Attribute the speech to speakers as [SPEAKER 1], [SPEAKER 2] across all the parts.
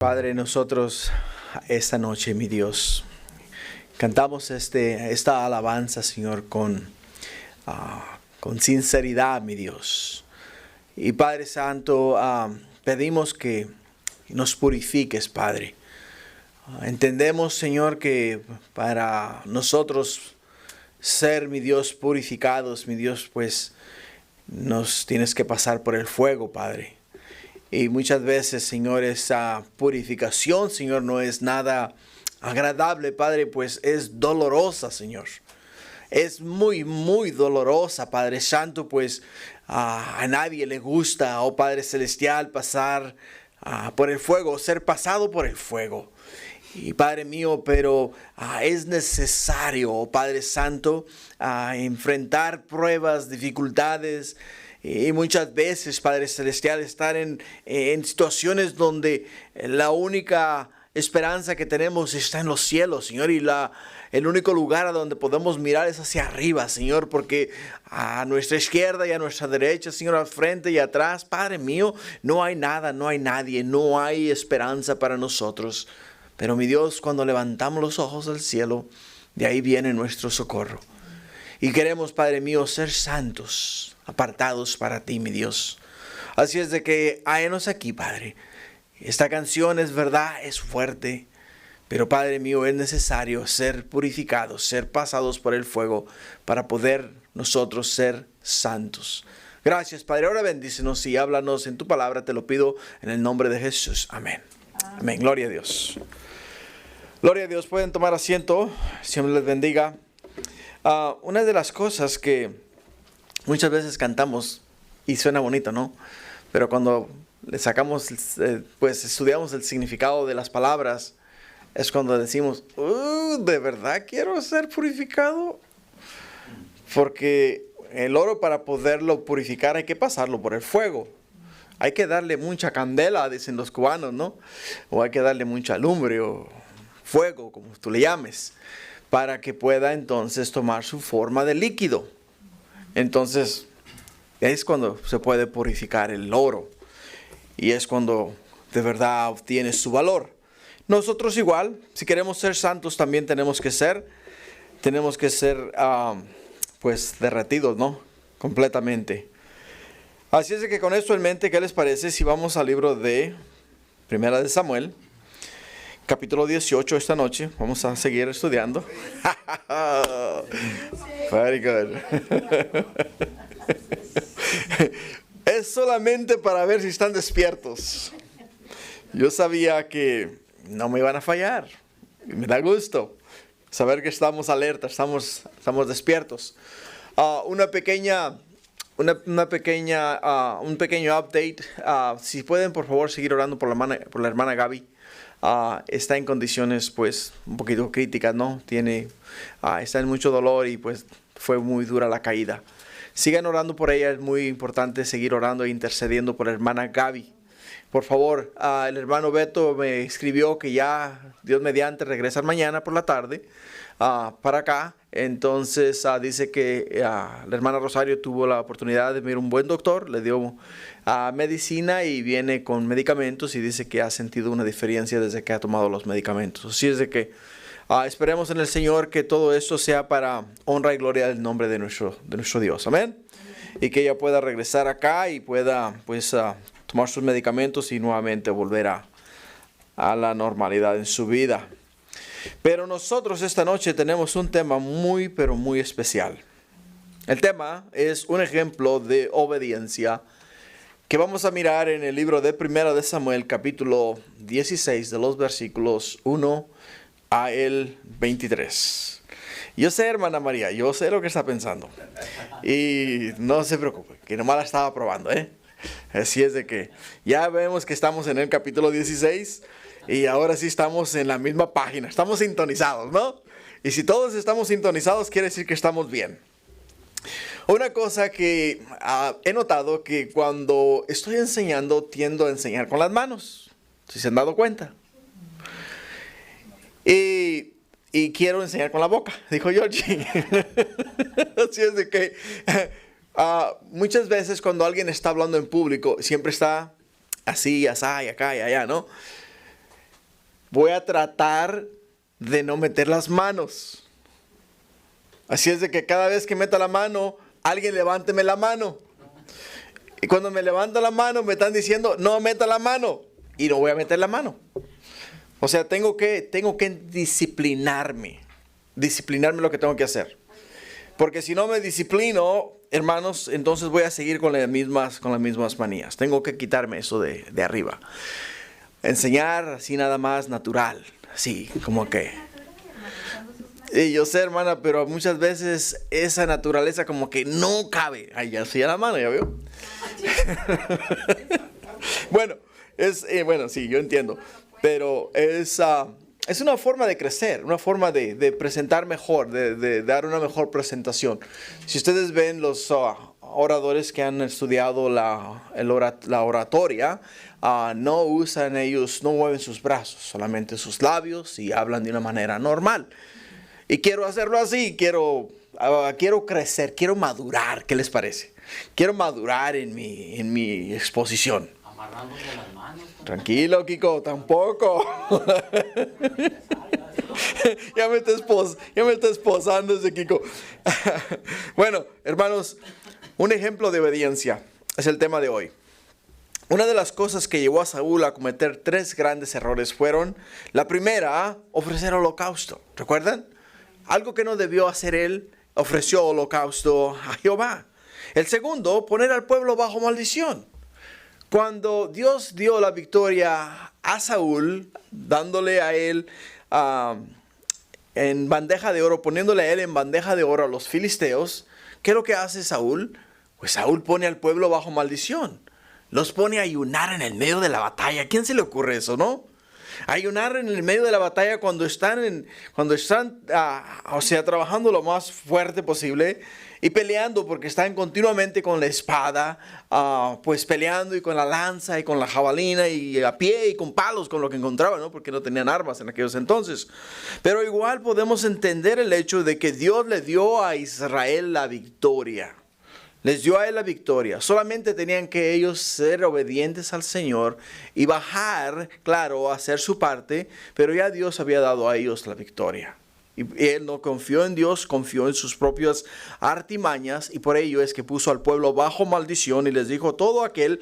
[SPEAKER 1] Padre, nosotros esta noche, mi Dios, cantamos esta alabanza, Señor, con sinceridad, mi Dios. Y Padre Santo, pedimos que nos purifiques, Padre. Entendemos, Señor, que para nosotros ser, mi Dios, purificados, mi Dios, pues nos tienes que pasar por el fuego, Padre. Y muchas veces, Señor, esa purificación, Señor, no es nada agradable, Padre, pues es dolorosa, Señor. Es muy, muy dolorosa, Padre Santo, pues a nadie le gusta, oh Padre Celestial, pasar por el fuego, ser pasado por el fuego. Y Padre mío, pero es necesario, oh Padre Santo, enfrentar pruebas, dificultades. Y muchas veces, Padre Celestial, estar en situaciones donde la única esperanza que tenemos está en los cielos, Señor. Y el único lugar a donde podemos mirar es hacia arriba, Señor. Porque a nuestra izquierda y a nuestra derecha, Señor, al frente y atrás, Padre mío, no hay nada, no hay nadie, no hay esperanza para nosotros. Pero mi Dios, cuando levantamos los ojos al cielo, de ahí viene nuestro socorro. Y queremos, Padre mío, ser santos, apartados para ti, mi Dios. Así es de que háenos aquí, Padre. Esta canción es verdad, es fuerte. Pero, Padre mío, es necesario ser purificados, ser pasados por el fuego para poder nosotros ser santos. Gracias, Padre. Ahora bendícenos y háblanos en tu palabra. Te lo pido en el nombre de Jesús. Amén. Amén. Gloria a Dios. Gloria a Dios. Pueden tomar asiento. Siempre les bendiga. Una de las cosas que muchas veces cantamos y suena bonito, ¿no? Pero cuando le sacamos, pues estudiamos el significado de las palabras, es cuando decimos, ¿de verdad quiero ser purificado? Porque el oro, para poderlo purificar, hay que pasarlo por el fuego. Hay que darle mucha candela, dicen los cubanos, ¿no? O hay que darle mucha lumbre o fuego, como tú le llames, para que pueda entonces tomar su forma de líquido. Entonces, es cuando se puede purificar el oro. Y es cuando de verdad obtiene su valor. Nosotros igual, si queremos ser santos, también tenemos que ser pues derretidos, ¿no? Completamente. Así es de que con esto en mente, ¿qué les parece si vamos al libro de Primera de Samuel? Capítulo 18 esta noche. Vamos a seguir estudiando. Very good. Es solamente para ver si están despiertos. Yo sabía que no me iban a fallar. Y me da gusto saber que estamos alerta, estamos despiertos. Un pequeño update. Si pueden, por favor, seguir orando por la hermana Gaby. Está en condiciones pues un poquito críticas, ¿no? Está en mucho dolor y pues fue muy dura la caída. Sigan orando por ella, es muy importante seguir orando e intercediendo por la hermana Gaby. Por favor, el hermano Beto me escribió que ya, Dios mediante, regresan mañana por la tarde para acá. Entonces dice que la hermana Rosario tuvo la oportunidad de ver un buen doctor, le dio medicina y viene con medicamentos y dice que ha sentido una diferencia desde que ha tomado los medicamentos. Así es de que esperemos en el Señor que todo esto sea para honra y gloria del nombre de nuestro Dios. Amén. Y que ella pueda regresar acá y pueda pues tomar sus medicamentos y nuevamente volver a la normalidad en su vida. Pero nosotros esta noche tenemos un tema muy, pero muy especial. El tema es un ejemplo de obediencia que vamos a mirar en el libro de Primera de Samuel, capítulo 16, de los versículos 1 a el 23. Yo sé, hermana María, yo sé lo que está pensando. Y no se preocupe, que nomás la estaba probando, ¿eh? Así es de que ya vemos que estamos en el capítulo 16 y ahora sí estamos en la misma página, estamos sintonizados, ¿no? Y si todos estamos sintonizados, quiere decir que estamos bien. Una cosa que he notado que cuando estoy enseñando, tiendo a enseñar con las manos, si se han dado cuenta. Y quiero enseñar con la boca, dijo Georgie. Así es de que muchas veces cuando alguien está hablando en público, siempre está así, así, acá y allá, ¿no? voy a tratar de no meter las manos. Así es de que cada vez que meta la mano, alguien levánteme la mano. Y cuando me levanta la mano, me están diciendo, no meta la mano. Y no voy a meter la mano. O sea, tengo que disciplinarme. Disciplinarme lo que tengo que hacer. Porque si no me disciplino, hermanos, entonces voy a seguir con las mismas manías. Tengo que quitarme eso de arriba. Enseñar así nada más natural. Así, como que... Y yo sé, hermana, pero muchas veces esa naturaleza como que no cabe. Ay, ya sí a la mano, ¿ya veo? Bueno, sí, yo entiendo. Pero es una forma de crecer, una forma de presentar mejor, de dar una mejor presentación. Si ustedes ven los oradores que han estudiado la oratoria, no usan ellos, no mueven sus brazos, solamente sus labios y hablan de una manera normal. Y quiero hacerlo así, quiero crecer, quiero madurar. ¿Qué les parece? Quiero madurar en mi exposición.
[SPEAKER 2] Amarrándose las manos.
[SPEAKER 1] Tranquilo, Kiko, tampoco. Ya me está esposando ese Kiko. Bueno, hermanos, un ejemplo de obediencia es el tema de hoy. Una de las cosas que llevó a Saúl a cometer 3 grandes errores fueron: la primera, ofrecer holocausto. ¿Recuerdan? Algo que no debió hacer él, ofreció holocausto a Jehová. El segundo, poner al pueblo bajo maldición. Cuando Dios dio la victoria a Saúl, dándole a él en bandeja de oro, poniéndole a él en bandeja de oro a los filisteos, ¿qué es lo que hace Saúl? Pues Saúl pone al pueblo bajo maldición. Los pone a ayunar en el medio de la batalla. ¿A quién se le ocurre eso, no? Ayunar en el medio de la batalla cuando están trabajando lo más fuerte posible y peleando, porque están continuamente con la espada, pues peleando, y con la lanza y con la jabalina y a pie y con palos, con lo que encontraban, ¿no? Porque no tenían armas en aquellos entonces. Pero igual podemos entender el hecho de que Dios le dio a Israel la victoria. Les dio a él la victoria. Solamente tenían que ellos ser obedientes al Señor y bajar, claro, a hacer su parte. Pero ya Dios había dado a ellos la victoria. Y él no confió en Dios, confió en sus propias artimañas. Y por ello es que puso al pueblo bajo maldición y les dijo: todo aquel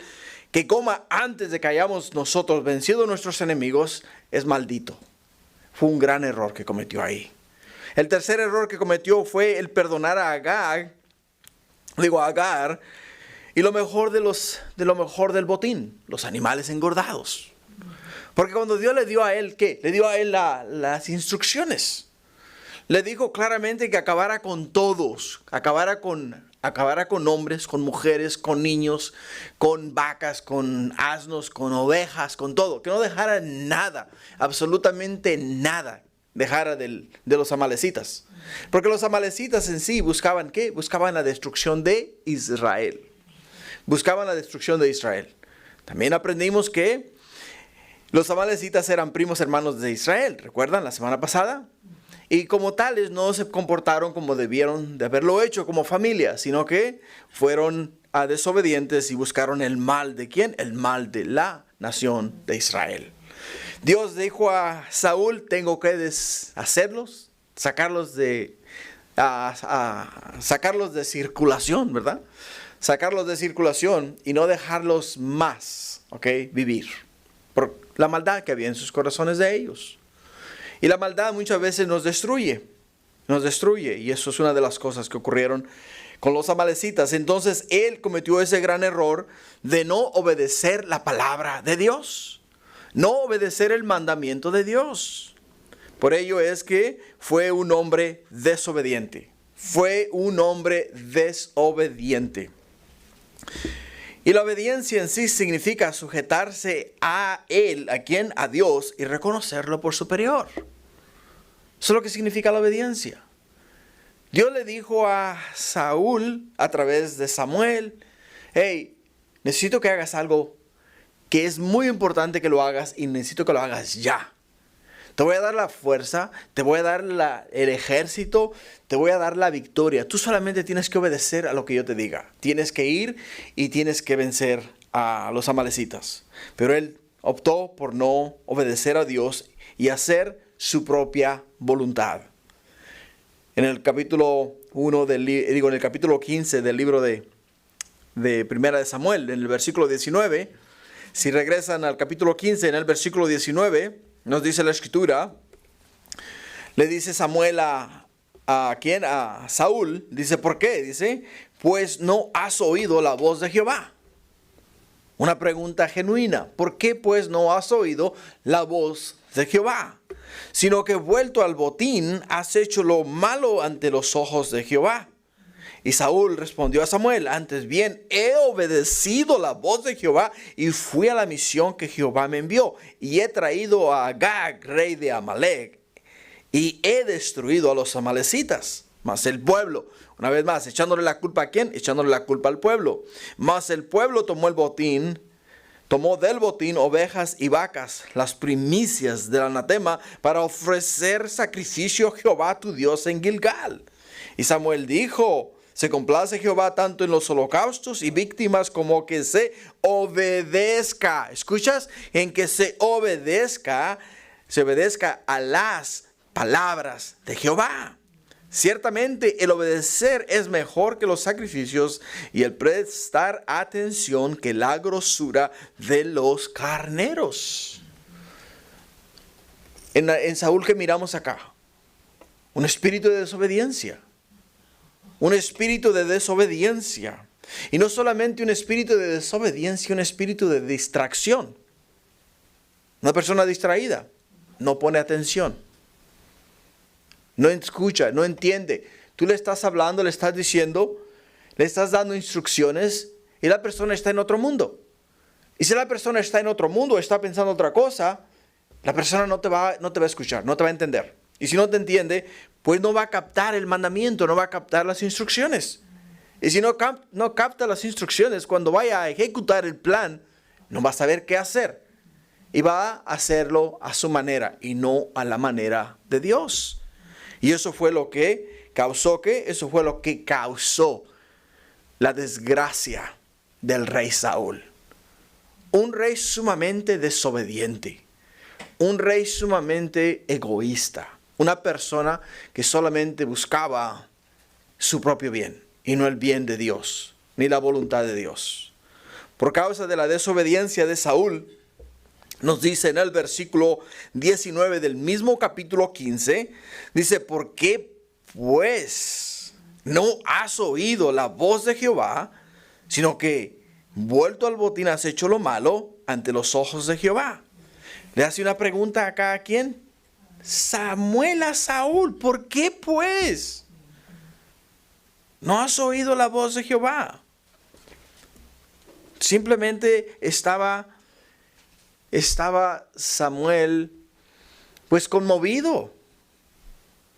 [SPEAKER 1] que coma antes de que hayamos nosotros vencido a nuestros enemigos es maldito. Fue un gran error que cometió ahí. El tercer error que cometió fue el perdonar a Agar, y lo mejor del botín, los animales engordados. Porque cuando Dios le dio a él, ¿qué? Le dio a él las instrucciones. Le dijo claramente que acabara con todos, acabara con hombres, con mujeres, con niños, con vacas, con asnos, con ovejas, con todo. Que no dejara nada, absolutamente nada, dejara de los amalecitas. Porque los amalecitas en sí buscaban ¿qué? Buscaban la destrucción de Israel. Buscaban la destrucción de Israel. También aprendimos que los amalecitas eran primos hermanos de Israel. ¿Recuerdan la semana pasada? Y como tales no se comportaron como debieron de haberlo hecho como familia, sino que fueron desobedientes y buscaron el mal de ¿quién? El mal de la nación de Israel. Dios dijo a Saúl: tengo que deshacerlos, sacarlos de circulación, ¿verdad? Sacarlos de circulación y no dejarlos más, ¿ok? Vivir. Por la maldad que había en sus corazones de ellos. Y la maldad muchas veces nos destruye. Y eso es una de las cosas que ocurrieron con los amalecitas. Entonces él cometió ese gran error de no obedecer la palabra de Dios. No obedecer el mandamiento de Dios. Por ello es que fue un hombre desobediente. Y la obediencia en sí significa sujetarse a Él, ¿a quién? A Dios, y reconocerlo por superior. Eso es lo que significa la obediencia. Dios le dijo a Saúl a través de Samuel: hey, necesito que hagas algo que es muy importante que lo hagas y necesito que lo hagas ya. Te voy a dar la fuerza, te voy a dar el ejército, te voy a dar la victoria. Tú solamente tienes que obedecer a lo que yo te diga. Tienes que ir y tienes que vencer a los amalecitas. Pero él optó por no obedecer a Dios y hacer su propia voluntad. En el capítulo 15 del libro de Primera de Samuel, en el versículo 19, si regresan al capítulo 15, en el versículo 19, nos dice la escritura, le dice Samuel a ¿quién? A Saúl, dice, ¿por qué? Dice, pues no has oído la voz de Jehová. Una pregunta genuina, ¿por qué pues no has oído la voz de Jehová? Sino que vuelto al botín, has hecho lo malo ante los ojos de Jehová. Y Saúl respondió a Samuel, antes bien, he obedecido la voz de Jehová y fui a la misión que Jehová me envió. Y he traído a Agag, rey de Amalec, y he destruido a los amalecitas. Mas el pueblo, una vez más, echándole la culpa ¿a quién? Echándole la culpa al pueblo. Mas el pueblo tomó del botín ovejas y vacas, las primicias del anatema, para ofrecer sacrificio a Jehová tu Dios en Gilgal. Y Samuel dijo, se complace Jehová tanto en los holocaustos y víctimas como que se obedezca. ¿Escuchas? En que se obedezca a las palabras de Jehová. Ciertamente el obedecer es mejor que los sacrificios y el prestar atención que la grosura de los carneros. En Saúl, ¿qué miramos acá? Un espíritu de desobediencia. Un espíritu de desobediencia. Y no solamente un espíritu de desobediencia, un espíritu de distracción. Una persona distraída no pone atención. No escucha, no entiende. Tú le estás hablando, le estás diciendo, le estás dando instrucciones y la persona está en otro mundo. Y si la persona está en otro mundo, está pensando otra cosa, la persona no te va a escuchar, no te va a entender. Y si no te entiende, pues no va a captar el mandamiento, no va a captar las instrucciones. Y si no capta las instrucciones, cuando vaya a ejecutar el plan, no va a saber qué hacer. Y va a hacerlo a su manera y no a la manera de Dios. Y eso fue lo que causó la desgracia del rey Saúl. Un rey sumamente desobediente. Un rey sumamente egoísta. Una persona que solamente buscaba su propio bien y no el bien de Dios, ni la voluntad de Dios. Por causa de la desobediencia de Saúl, nos dice en el versículo 19 del mismo capítulo 15, dice, ¿por qué pues no has oído la voz de Jehová, sino que vuelto al botín has hecho lo malo ante los ojos de Jehová? Le hace una pregunta acá a quién? Samuel a Saúl, ¿por qué pues no has oído la voz de Jehová? Simplemente estaba Samuel pues conmovido,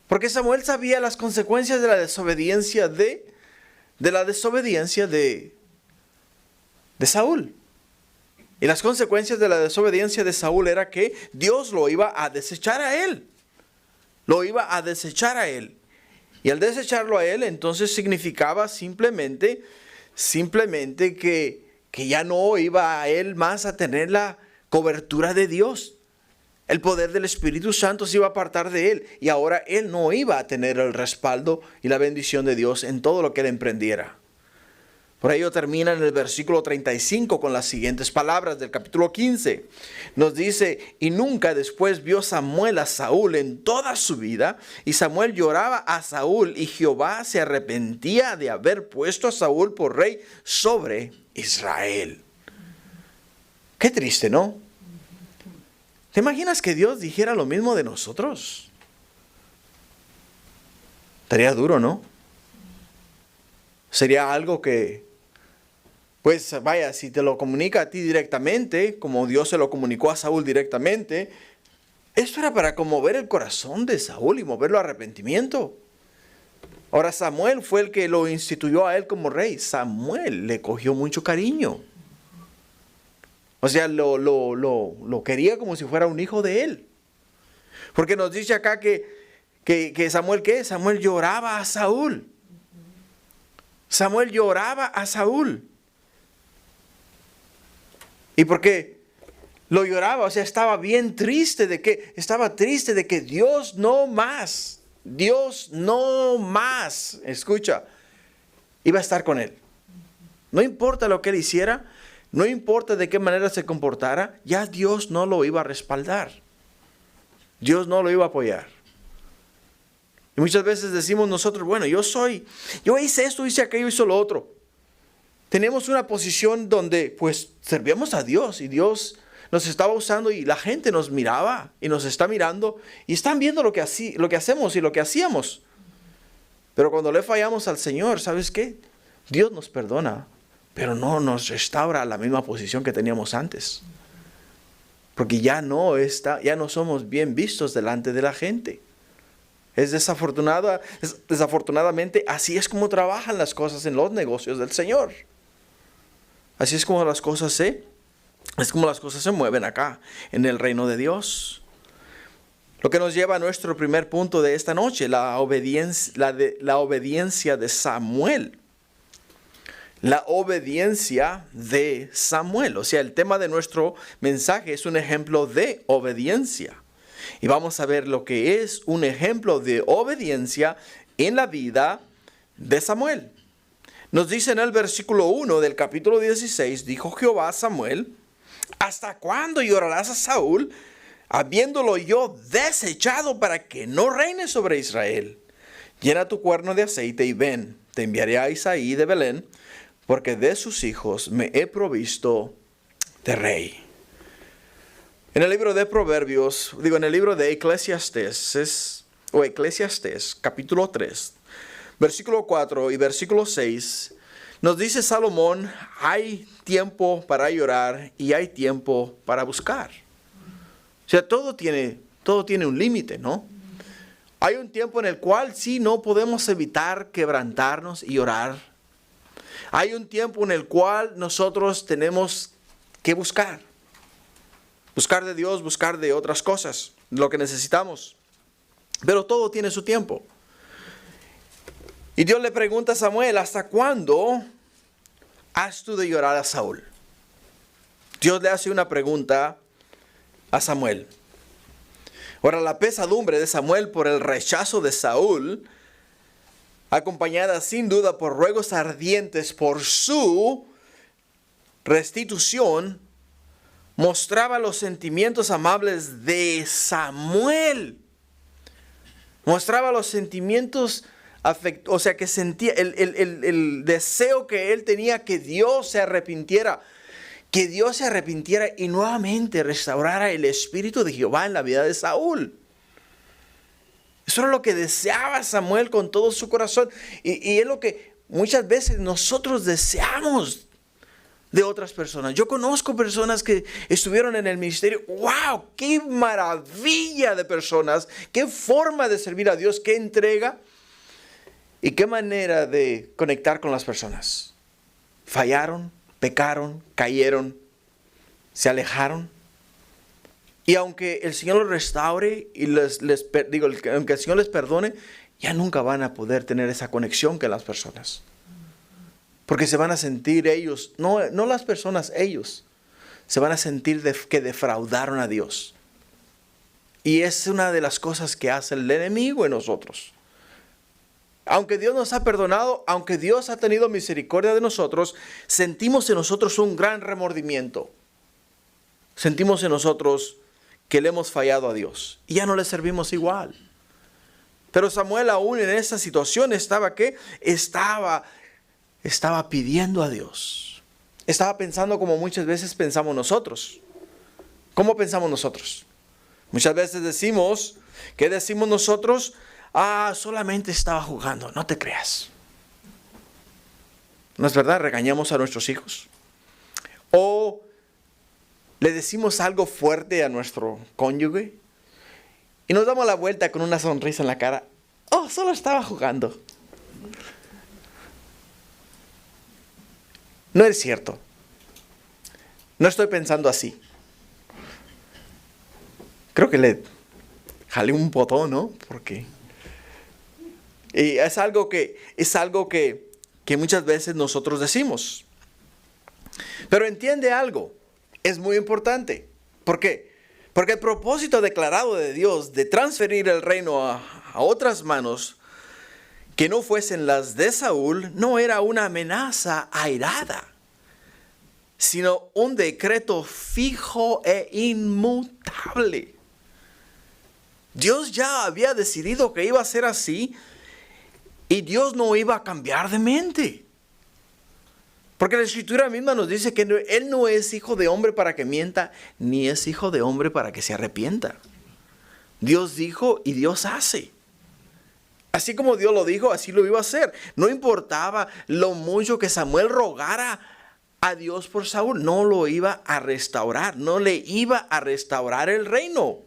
[SPEAKER 1] porque Samuel sabía las consecuencias de la desobediencia de Saúl. Y las consecuencias de la desobediencia de Saúl era que Dios lo iba a desechar a él. Lo iba a desechar a él. Y al desecharlo a él, entonces significaba simplemente que ya no iba a él más a tener la cobertura de Dios. El poder del Espíritu Santo se iba a apartar de él. Y ahora él no iba a tener el respaldo y la bendición de Dios en todo lo que él emprendiera. Por ello termina en el versículo 35 con las siguientes palabras del capítulo 15. Nos dice, y nunca después vio Samuel a Saúl en toda su vida. Y Samuel lloraba a Saúl y Jehová se arrepentía de haber puesto a Saúl por rey sobre Israel. Qué triste, ¿no? ¿Te imaginas que Dios dijera lo mismo de nosotros? Estaría duro, ¿no? Sería algo que, pues vaya, si te lo comunica a ti directamente, como Dios se lo comunicó a Saúl directamente, esto era para conmover el corazón de Saúl y moverlo a arrepentimiento. Ahora Samuel fue el que lo instituyó a él como rey. Samuel le cogió mucho cariño. O sea, lo quería como si fuera un hijo de él. Porque nos dice acá que Samuel, ¿qué? Samuel lloraba a Saúl. Samuel lloraba a Saúl. ¿Y por qué? Lo lloraba, o sea, estaba bien triste de que Dios no más, escucha, iba a estar con él. No importa lo que él hiciera, no importa de qué manera se comportara, ya Dios no lo iba a respaldar. Dios no lo iba a apoyar. Y muchas veces decimos nosotros, bueno, yo hice esto, hice aquello, hice lo otro. Tenemos una posición donde pues servíamos a Dios y Dios nos estaba usando y la gente nos miraba y nos está mirando y están viendo lo que hacemos y lo que hacíamos. Pero cuando le fallamos al Señor, ¿sabes qué? Dios nos perdona, pero no nos restaura a la misma posición que teníamos antes. Porque ya no somos bien vistos delante de la gente. Desafortunadamente, así es como trabajan las cosas en los negocios del Señor. Así es como las cosas se mueven acá, en el reino de Dios. Lo que nos lleva a nuestro primer punto de esta noche, la obediencia de Samuel. La obediencia de Samuel. O sea, el tema de nuestro mensaje es un ejemplo de obediencia. Y vamos a ver lo que es un ejemplo de obediencia en la vida de Samuel. Nos dice en el versículo 1 del capítulo 16, dijo Jehová a Samuel, ¿hasta cuándo llorarás a Saúl, habiéndolo yo desechado para que no reine sobre Israel? Llena tu cuerno de aceite y ven, te enviaré a Isaí de Belén, porque de sus hijos me he provisto de rey. En el libro de Proverbios, en el libro de Eclesiastés, capítulo 3, versículo 4 y versículo 6, nos dice Salomón, hay tiempo para llorar y hay tiempo para buscar. O sea, todo tiene un límite, ¿no? Hay un tiempo en el cual sí no podemos evitar quebrantarnos y llorar. Hay un tiempo en el cual nosotros tenemos que buscar. Buscar de Dios, buscar de otras cosas, lo que necesitamos. Pero todo tiene su tiempo. Y Dios le pregunta a Samuel, ¿hasta cuándo has tú de llorar a Saúl? Dios le hace una pregunta a Samuel. Ahora, la pesadumbre de Samuel por el rechazo de Saúl, acompañada sin duda por ruegos ardientes por su restitución, mostraba los sentimientos amables de Samuel. Mostraba los sentimientos o sea, que sentía el deseo que él tenía que Dios se arrepintiera. Que Dios se arrepintiera y nuevamente restaurara el espíritu de Jehová en la vida de Saúl. Eso era lo que deseaba Samuel con todo su corazón. Y es lo que muchas veces nosotros deseamos de otras personas. Yo conozco personas que estuvieron en el ministerio. ¡Wow! ¡Qué maravilla de personas! ¡Qué forma de servir a Dios! ¡Qué entrega! ¿Y qué manera de conectar con las personas? Fallaron, pecaron, cayeron, se alejaron. Y aunque el Señor los restaure y aunque el Señor les perdone, ya nunca van a poder tener esa conexión con las personas. Porque se van a sentir ellos, no las personas, ellos, se van a sentir que defraudaron a Dios. Y es una de las cosas que hace el enemigo en nosotros. Aunque Dios nos ha perdonado, aunque Dios ha tenido misericordia de nosotros, sentimos en nosotros un gran remordimiento. Sentimos en nosotros que le hemos fallado a Dios y ya no le servimos igual. Pero Samuel aún en esa situación estaba pidiendo a Dios. Estaba pensando como muchas veces pensamos nosotros. ¿Cómo pensamos nosotros? Muchas veces decimos, ¿qué decimos nosotros? Solamente estaba jugando, no te creas. ¿No es verdad? Regañamos a nuestros hijos. O le decimos algo fuerte a nuestro cónyuge y nos damos la vuelta con una sonrisa en la cara. Solo estaba jugando. No es cierto. No estoy pensando así. Creo que le jalé un botón, ¿no? Porque y es algo que muchas veces nosotros decimos. Pero entiende algo, es muy importante. ¿Por qué? Porque el propósito declarado de Dios de transferir el reino a otras manos que no fuesen las de Saúl no era una amenaza airada, sino un decreto fijo e inmutable. Dios ya había decidido que iba a ser así y Dios no iba a cambiar de mente. Porque la Escritura misma nos dice que Él no es hijo de hombre para que mienta, ni es hijo de hombre para que se arrepienta. Dios dijo y Dios hace. Así como Dios lo dijo, así lo iba a hacer. No importaba lo mucho que Samuel rogara a Dios por Saúl, no lo iba a restaurar, no le iba a restaurar el reino.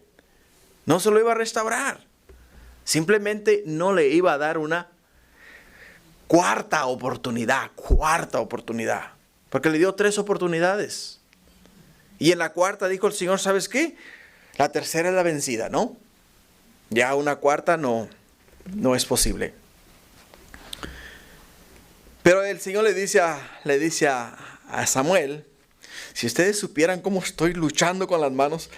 [SPEAKER 1] No se lo iba a restaurar. Simplemente no le iba a dar una cuarta oportunidad. Porque le dio 3 oportunidades. Y en la cuarta dijo el Señor, ¿sabes qué? La tercera es la vencida, ¿no? Ya una cuarta no es posible. Pero el Señor le dice a Samuel, si ustedes supieran cómo estoy luchando con las manos.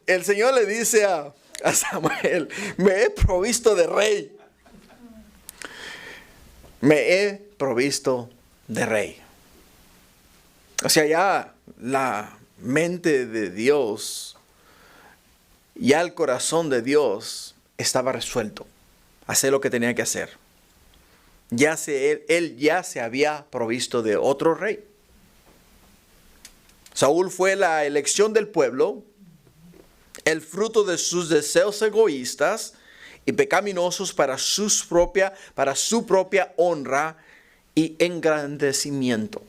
[SPEAKER 1] El Señor le dice a Samuel, me he provisto de rey. Me he provisto de rey. O sea, ya la mente de Dios, ya el corazón de Dios estaba resuelto a hacer lo que tenía que hacer. Él ya se había provisto de otro rey. Saúl fue la elección del pueblo, el fruto de sus deseos egoístas y pecaminosos para su propia honra y engrandecimiento.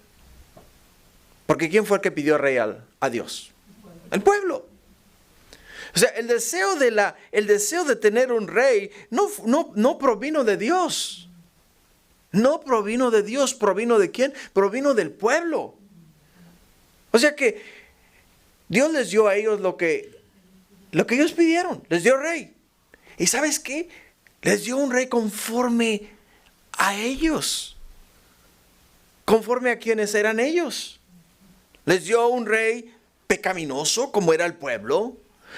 [SPEAKER 1] Porque ¿quién fue el que pidió rey a Dios? El pueblo. O sea, el deseo de tener un rey no provino de Dios. No provino de Dios. ¿Provino de quién? Provino del pueblo. O sea que Dios les dio a ellos lo que ellos pidieron. Les dio rey. ¿Y sabes qué? Les dio un rey conforme a ellos. Conforme a quienes eran ellos. Les dio un rey pecaminoso como era el pueblo.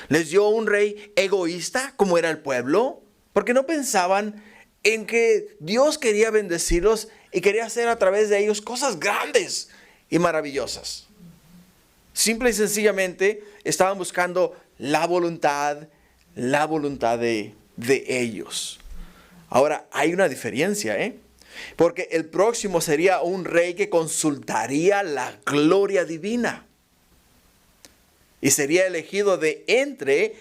[SPEAKER 1] Les dio un rey egoísta como era el pueblo. Porque no pensaban en que Dios quería bendecirlos y quería hacer a través de ellos cosas grandes y maravillosas. Simple y sencillamente estaban buscando la voluntad de ellos. Ahora, hay una diferencia, porque el próximo sería un rey que consultaría la gloria divina. Y sería elegido de entre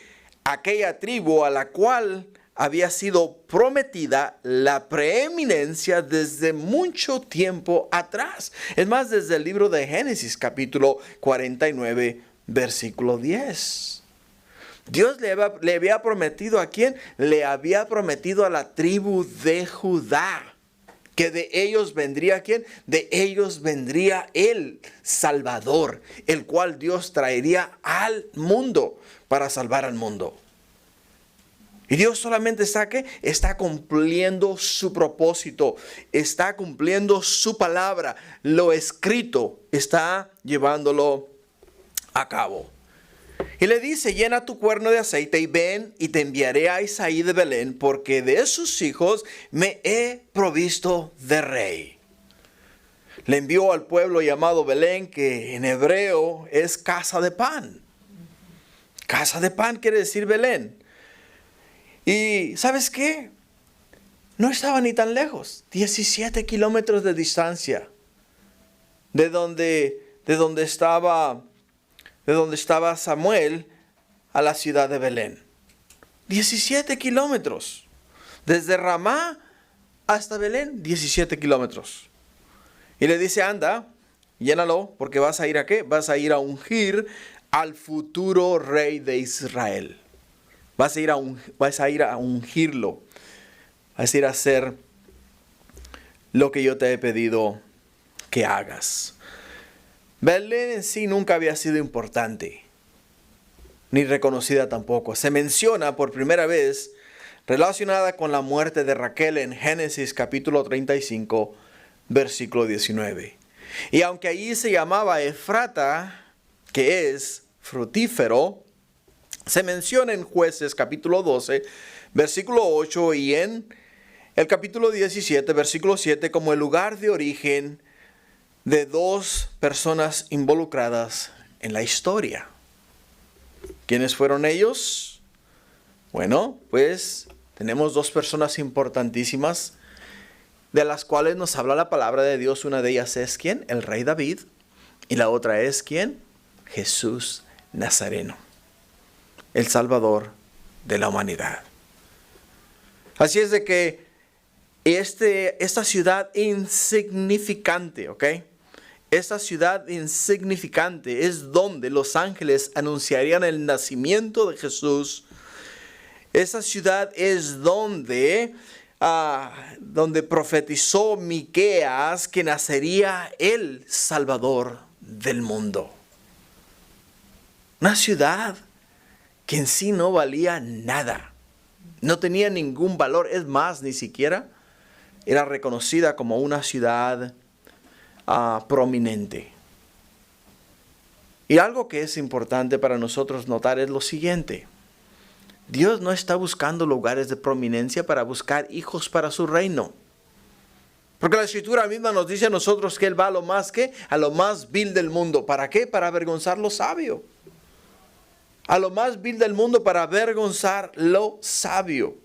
[SPEAKER 1] aquella tribu a la cual había sido prometida la preeminencia desde mucho tiempo atrás. Es más, desde el libro de Génesis, capítulo 49, versículo 10. Dios le había prometido ¿a quién? Le había prometido a la tribu de Judá. Que de ellos vendría ¿quién? De ellos vendría el Salvador, el cual Dios traería al mundo para salvar al mundo. Y Dios solamente está cumpliendo su propósito, está cumpliendo su palabra, lo escrito, está llevándolo a cabo. Y le dice, llena tu cuerno de aceite y ven y te enviaré a Isaí de Belén, porque de sus hijos me he provisto de rey. Le envió al pueblo llamado Belén, que en hebreo es casa de pan. Casa de pan quiere decir Belén. Y ¿sabes qué? No estaba ni tan lejos, 17 kilómetros de distancia de donde estaba Samuel a la ciudad de Belén. 17 kilómetros. Desde Ramá hasta Belén, 17 kilómetros. Y le dice, anda, llénalo, porque vas a ir ¿a qué? Vas a ir a ungir al futuro rey de Israel. Vas a ir a ungirlo. Vas a ir a hacer lo que yo te he pedido que hagas. Belén en sí nunca había sido importante, ni reconocida tampoco. Se menciona por primera vez relacionada con la muerte de Raquel en Génesis capítulo 35, versículo 19. Y aunque allí se llamaba Efrata, que es frutífero, se menciona en Jueces capítulo 12, versículo 8 y en el capítulo 17, versículo 7 como el lugar de origen de dos personas involucradas en la historia. ¿Quiénes fueron ellos? Bueno, pues tenemos dos personas importantísimas de las cuales nos habla la palabra de Dios. Una de ellas es ¿quién? El rey David. Y la otra es ¿quién? Jesús Nazareno, el Salvador de la humanidad. Así es de que esta ciudad insignificante, ¿ok? Esta ciudad insignificante es donde los ángeles anunciarían el nacimiento de Jesús. Esta ciudad es donde profetizó Miqueas que nacería el Salvador del mundo. Una ciudad que en sí no valía nada. No tenía ningún valor. Es más, ni siquiera era reconocida como una ciudad prominente. Y algo que es importante para nosotros notar es lo siguiente. Dios no está buscando lugares de prominencia para buscar hijos para su reino. Porque la Escritura misma nos dice a nosotros que Él va a lo más vil del mundo. ¿Para qué? Para avergonzar lo sabio. A lo más vil del mundo para avergonzar lo sabio.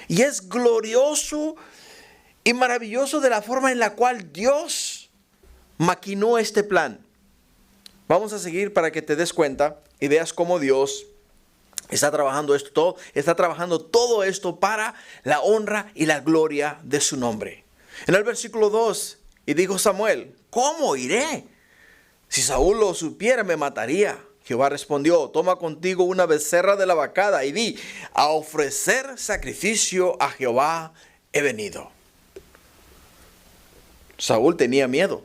[SPEAKER 1] Y es glorioso y maravilloso de la forma en la cual Dios maquinó este plan. Vamos a seguir para que te des cuenta y veas cómo Dios está trabajando todo esto para la honra y la gloria de su nombre. En el versículo 2, y dijo Samuel, ¿cómo iré? Si Saúl lo supiera, me mataría. Jehová respondió, toma contigo una becerra de la vacada y di, a ofrecer sacrificio a Jehová he venido. Samuel tenía miedo.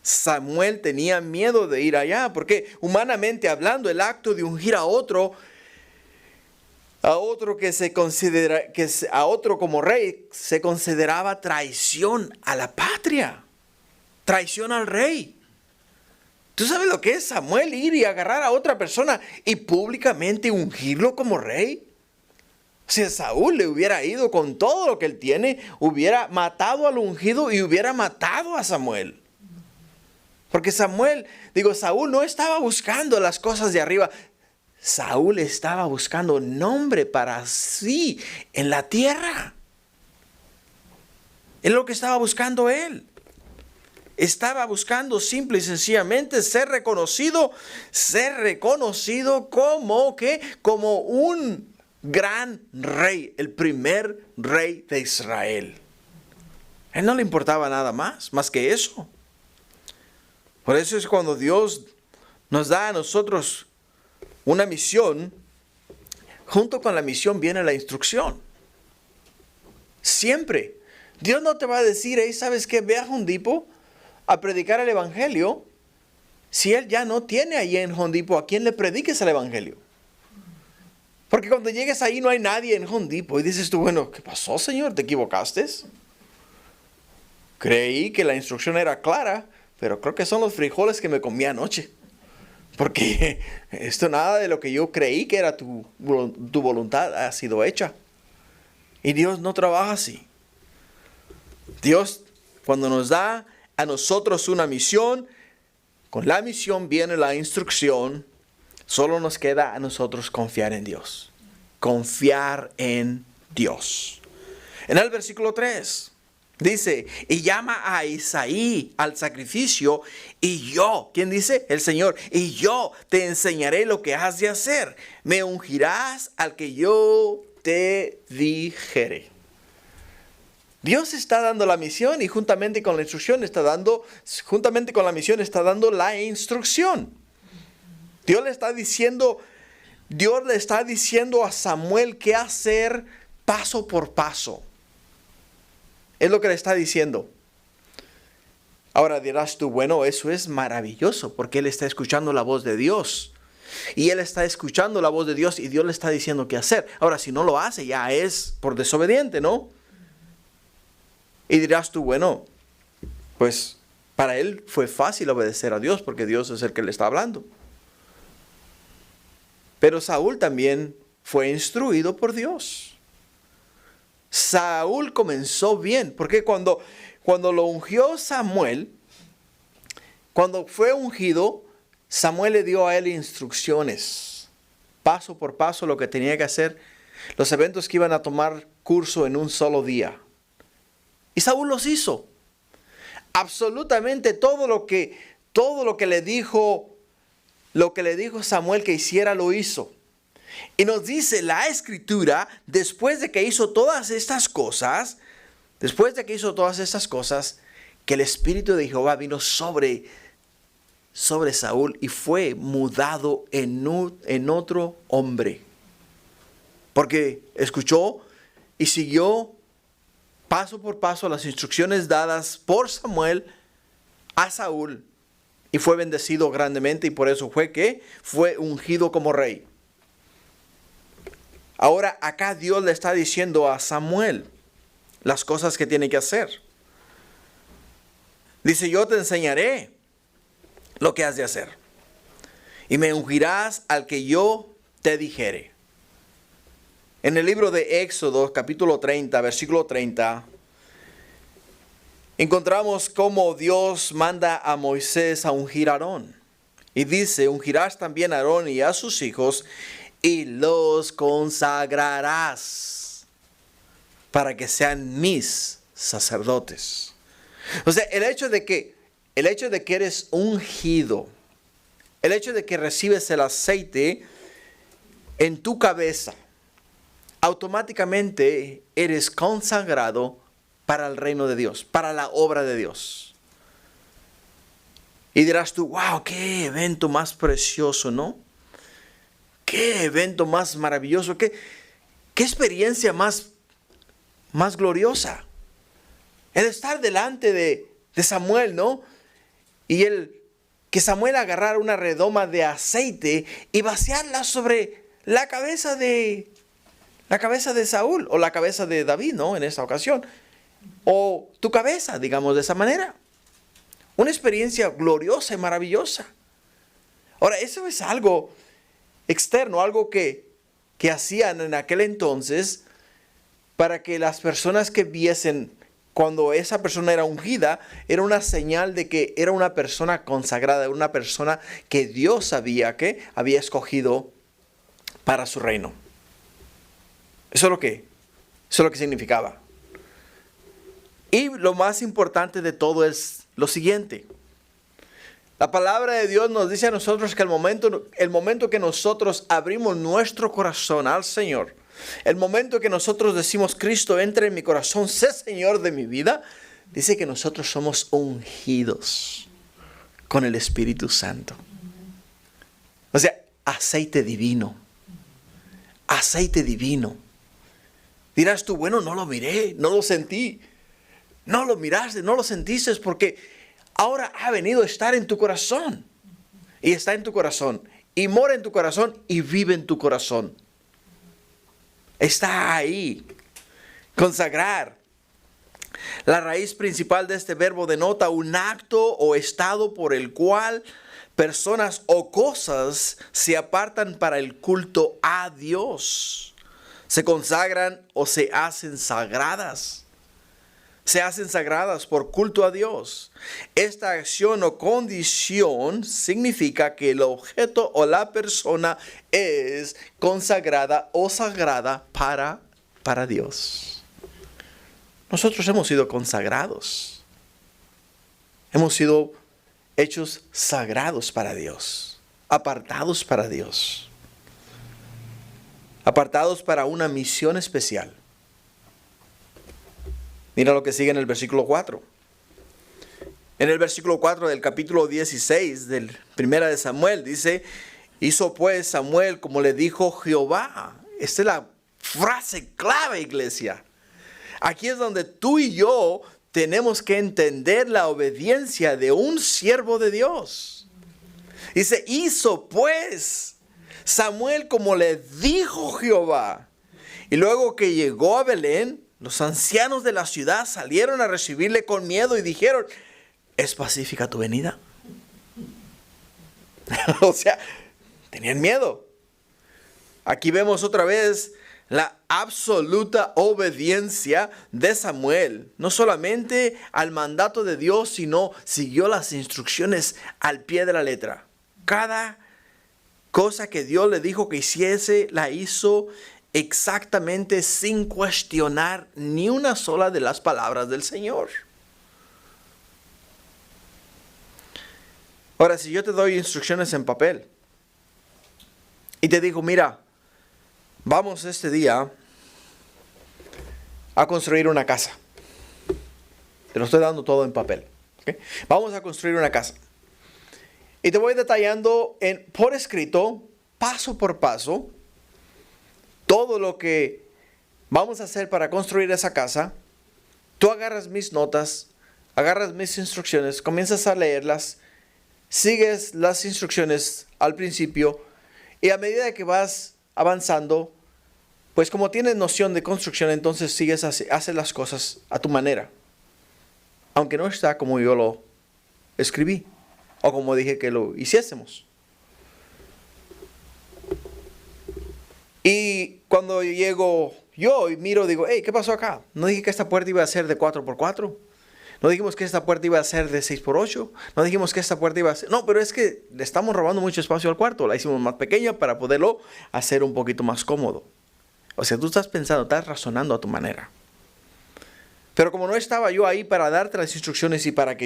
[SPEAKER 1] Samuel tenía miedo de ir allá, porque humanamente hablando, el acto de ungir a otro como rey, se consideraba traición a la patria, traición al rey. ¿Tú sabes lo que es Samuel ir y agarrar a otra persona y públicamente ungirlo como rey? Si Saúl le hubiera ido con todo lo que él tiene, hubiera matado al ungido y hubiera matado a Samuel. Porque Saúl no estaba buscando las cosas de arriba. Saúl estaba buscando nombre para sí en la tierra. Es lo que estaba buscando él. Estaba buscando simple y sencillamente ser reconocido como un gran rey, el primer rey de Israel. A él no le importaba nada más que eso. Por eso es cuando Dios nos da a nosotros una misión, junto con la misión viene la instrucción. Siempre. Dios no te va a decir, ¿sabes qué? Ve a Jondipo a predicar el evangelio, si Él ya no tiene ahí en Jondipo a quien le prediques el evangelio. Porque cuando llegues ahí no hay nadie en Jondipo y dices tú, bueno, ¿qué pasó, Señor? ¿Te equivocaste? Creí que la instrucción era clara, pero creo que son los frijoles que me comí anoche. Porque esto nada de lo que yo creí que era tu voluntad ha sido hecha. Y Dios no trabaja así. Dios, cuando nos da a nosotros una misión, con la misión viene la instrucción. Solo nos queda a nosotros confiar en Dios. Confiar en Dios. En el versículo 3 dice, y llama a Isaí al sacrificio, y yo, ¿quién dice? El Señor, y yo te enseñaré lo que has de hacer. Me ungirás al que yo te dijere. Dios está dando la misión y juntamente con la instrucción está dando la instrucción. Dios le está diciendo a Samuel qué hacer paso por paso. Es lo que le está diciendo. Ahora dirás tú, bueno, eso es maravilloso porque él está escuchando la voz de Dios. Y él está escuchando la voz de Dios y Dios le está diciendo qué hacer. Ahora, si no lo hace, ya es por desobediente, ¿no? Y dirás tú, bueno, pues para él fue fácil obedecer a Dios porque Dios es el que le está hablando. Pero Saúl también fue instruido por Dios. Saúl comenzó bien, porque cuando lo ungió Samuel, cuando fue ungido, Samuel le dio a él instrucciones, paso por paso lo que tenía que hacer, los eventos que iban a tomar curso en un solo día. Y Saúl los hizo. Absolutamente todo lo que le dijo Samuel que hiciera, lo hizo. Y nos dice la Escritura, después de que hizo todas estas cosas, que el Espíritu de Jehová vino sobre Saúl y fue mudado en otro hombre. Porque escuchó y siguió paso por paso las instrucciones dadas por Samuel a Saúl. Y fue bendecido grandemente y por eso fue ungido como rey. Ahora acá Dios le está diciendo a Samuel las cosas que tiene que hacer. Dice, yo te enseñaré lo que has de hacer. Y me ungirás al que yo te dijere. En el libro de Éxodo, capítulo 30, versículo 30, encontramos cómo Dios manda a Moisés a ungir a Aarón. Y dice, ungirás también a Aarón y a sus hijos y los consagrarás para que sean mis sacerdotes. O sea, el hecho de que eres ungido, el hecho de que recibes el aceite en tu cabeza, automáticamente eres consagrado para el reino de Dios, para la obra de Dios. Y dirás tú, wow, qué evento más precioso, ¿no? Qué evento más maravilloso, qué experiencia más gloriosa. El estar delante de Samuel, ¿no? Y que Samuel agarrara una redoma de aceite y vaciarla sobre la cabeza de Saúl, o la cabeza de David, ¿no? En esta ocasión. O tu cabeza, digamos de esa manera. Una experiencia gloriosa y maravillosa. Ahora, eso es algo externo, algo que hacían en aquel entonces para que las personas que viesen cuando esa persona era ungida, era una señal de que era una persona consagrada, una persona que Dios había escogido para su reino. Eso es lo que significaba. Y lo más importante de todo es lo siguiente. La palabra de Dios nos dice a nosotros que el momento que nosotros abrimos nuestro corazón al Señor, el momento que nosotros decimos, Cristo, entra en mi corazón, sé Señor de mi vida, dice que nosotros somos ungidos con el Espíritu Santo. O sea, aceite divino. Aceite divino. Dirás tú, bueno, no lo miré, no lo sentí. No lo miraste, no lo sentiste porque ahora ha venido a estar en tu corazón. Y está en tu corazón. Y mora en tu corazón y vive en tu corazón. Está ahí. Consagrar. La raíz principal de este verbo denota un acto o estado por el cual personas o cosas se apartan para el culto a Dios. Se consagran o se hacen sagradas. Se hacen sagradas por culto a Dios. Esta acción o condición significa que el objeto o la persona es consagrada o sagrada para Dios. Nosotros hemos sido consagrados. Hemos sido hechos sagrados para Dios. Apartados para Dios. Apartados para una misión especial. Mira lo que sigue en el versículo 4. En el versículo 4 del capítulo 16 del primera de Samuel dice, hizo pues Samuel como le dijo Jehová. Esta es la frase clave, iglesia. Aquí es donde tú y yo tenemos que entender la obediencia de un siervo de Dios. Dice, hizo pues Samuel como le dijo Jehová. Y luego que llegó a Belén, los ancianos de la ciudad salieron a recibirle con miedo y dijeron, ¿es pacífica tu venida? O sea, tenían miedo. Aquí vemos otra vez la absoluta obediencia de Samuel. No solamente al mandato de Dios, sino siguió las instrucciones al pie de la letra. Cada cosa que Dios le dijo que hiciese, la hizo exactamente sin cuestionar ni una sola de las palabras del Señor. Ahora, si yo te doy instrucciones en papel y te digo, mira, vamos este día a construir una casa. Te lo estoy dando todo en papel. ¿Okay? Vamos a construir una casa. Y te voy detallando por escrito, paso por paso, todo lo que vamos a hacer para construir esa casa. Tú agarras mis notas, agarras mis instrucciones, comienzas a leerlas, sigues las instrucciones al principio y a medida que vas avanzando, pues como tienes noción de construcción, entonces haces las cosas a tu manera. Aunque no está como yo lo escribí o como dije que lo hiciésemos. Y cuando llego yo y miro, digo, hey, ¿qué pasó acá? No dije que esta puerta iba a ser de 4x4. No dijimos que esta puerta iba a ser de 6x8. No dijimos que esta puerta iba a ser... No, pero es que le estamos robando mucho espacio al cuarto. La hicimos más pequeña para poderlo hacer un poquito más cómodo. O sea, tú estás pensando, estás razonando a tu manera. Pero como no estaba yo ahí para darte las instrucciones y para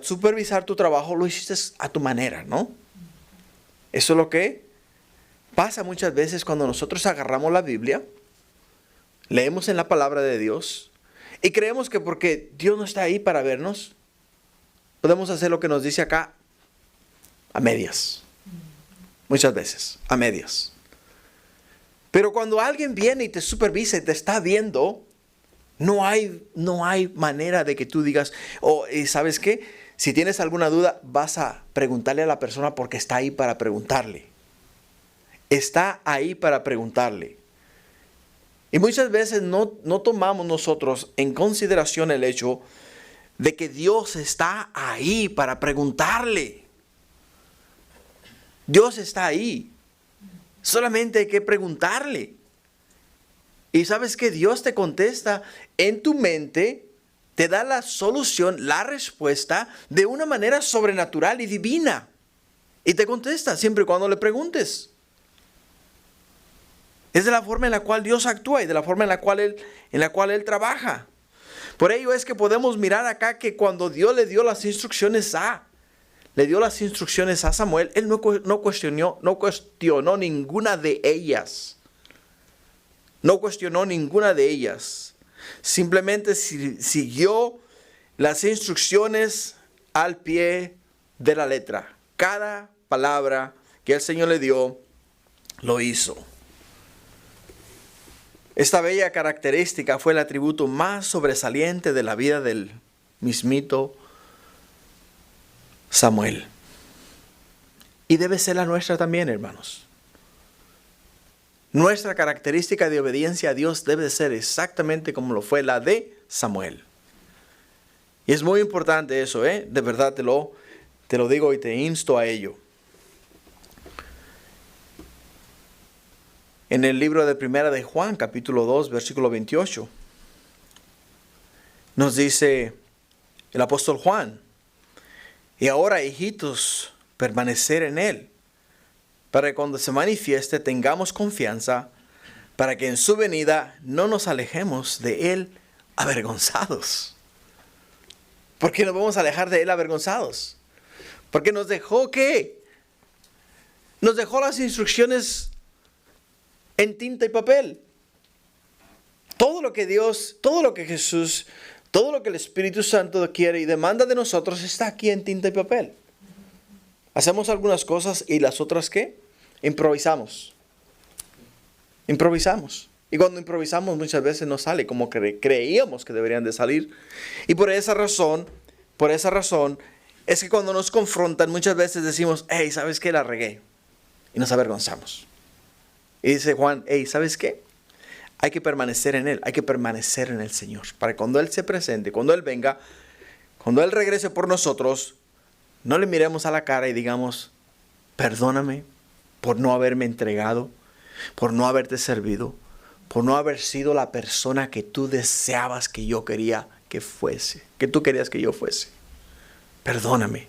[SPEAKER 1] supervisar tu trabajo, lo hiciste a tu manera, ¿no? Eso es lo que pasa muchas veces cuando nosotros agarramos la Biblia, leemos en la palabra de Dios y creemos que porque Dios no está ahí para vernos, podemos hacer lo que nos dice acá a medias. Muchas veces, a medias. Pero cuando alguien viene y te supervisa y te está viendo, no hay manera de que tú digas, ¿sabes qué? Si tienes alguna duda, vas a preguntarle a la persona porque está ahí para preguntarle. Está ahí para preguntarle. Y muchas veces no tomamos nosotros en consideración el hecho de que Dios está ahí para preguntarle. Dios está ahí. Solamente hay que preguntarle. Y sabes que Dios te contesta en tu mente, te da la solución, la respuesta de una manera sobrenatural y divina. Y te contesta siempre y cuando le preguntes. Es de la forma en la cual Dios actúa y de la forma en la cual Él trabaja. Por ello es que podemos mirar acá que cuando Dios le dio las instrucciones a Samuel, Él no cuestionó ninguna de ellas. No cuestionó ninguna de ellas. Simplemente siguió las instrucciones al pie de la letra. Cada palabra que el Señor le dio, lo hizo. Esta bella característica fue el atributo más sobresaliente de la vida del mismito Samuel. Y debe ser la nuestra también, hermanos. Nuestra característica de obediencia a Dios debe ser exactamente como lo fue la de Samuel. Y es muy importante eso, De verdad te lo digo y te insto a ello. En el libro de Primera de Juan, capítulo 2, versículo 28, nos dice el apóstol Juan, y ahora, hijitos, permanecer en Él, para que cuando se manifieste tengamos confianza, para que en su venida no nos alejemos de Él avergonzados. ¿Por qué nos vamos a alejar de Él avergonzados? Porque nos dejó ¿qué? Nos dejó las instrucciones en tinta y papel. Todo lo que Dios, todo lo que Jesús, todo lo que el Espíritu Santo quiere y demanda de nosotros está aquí en tinta y papel. Hacemos algunas cosas y las otras ¿qué? Improvisamos. Y cuando improvisamos muchas veces no sale como creíamos que deberían de salir. Y por esa razón es que cuando nos confrontan muchas veces decimos, hey, ¿sabes qué? La regué. Y nos avergonzamos. Y dice Juan, hey, ¿sabes qué? Hay que permanecer en Él, hay que permanecer en el Señor. Para que cuando Él se presente, cuando Él venga, cuando Él regrese por nosotros, no le miremos a la cara y digamos, perdóname por no haberme entregado, por no haberte servido, por no haber sido la persona que tú deseabas que yo quería que fuese, que tú querías que yo fuese. Perdóname.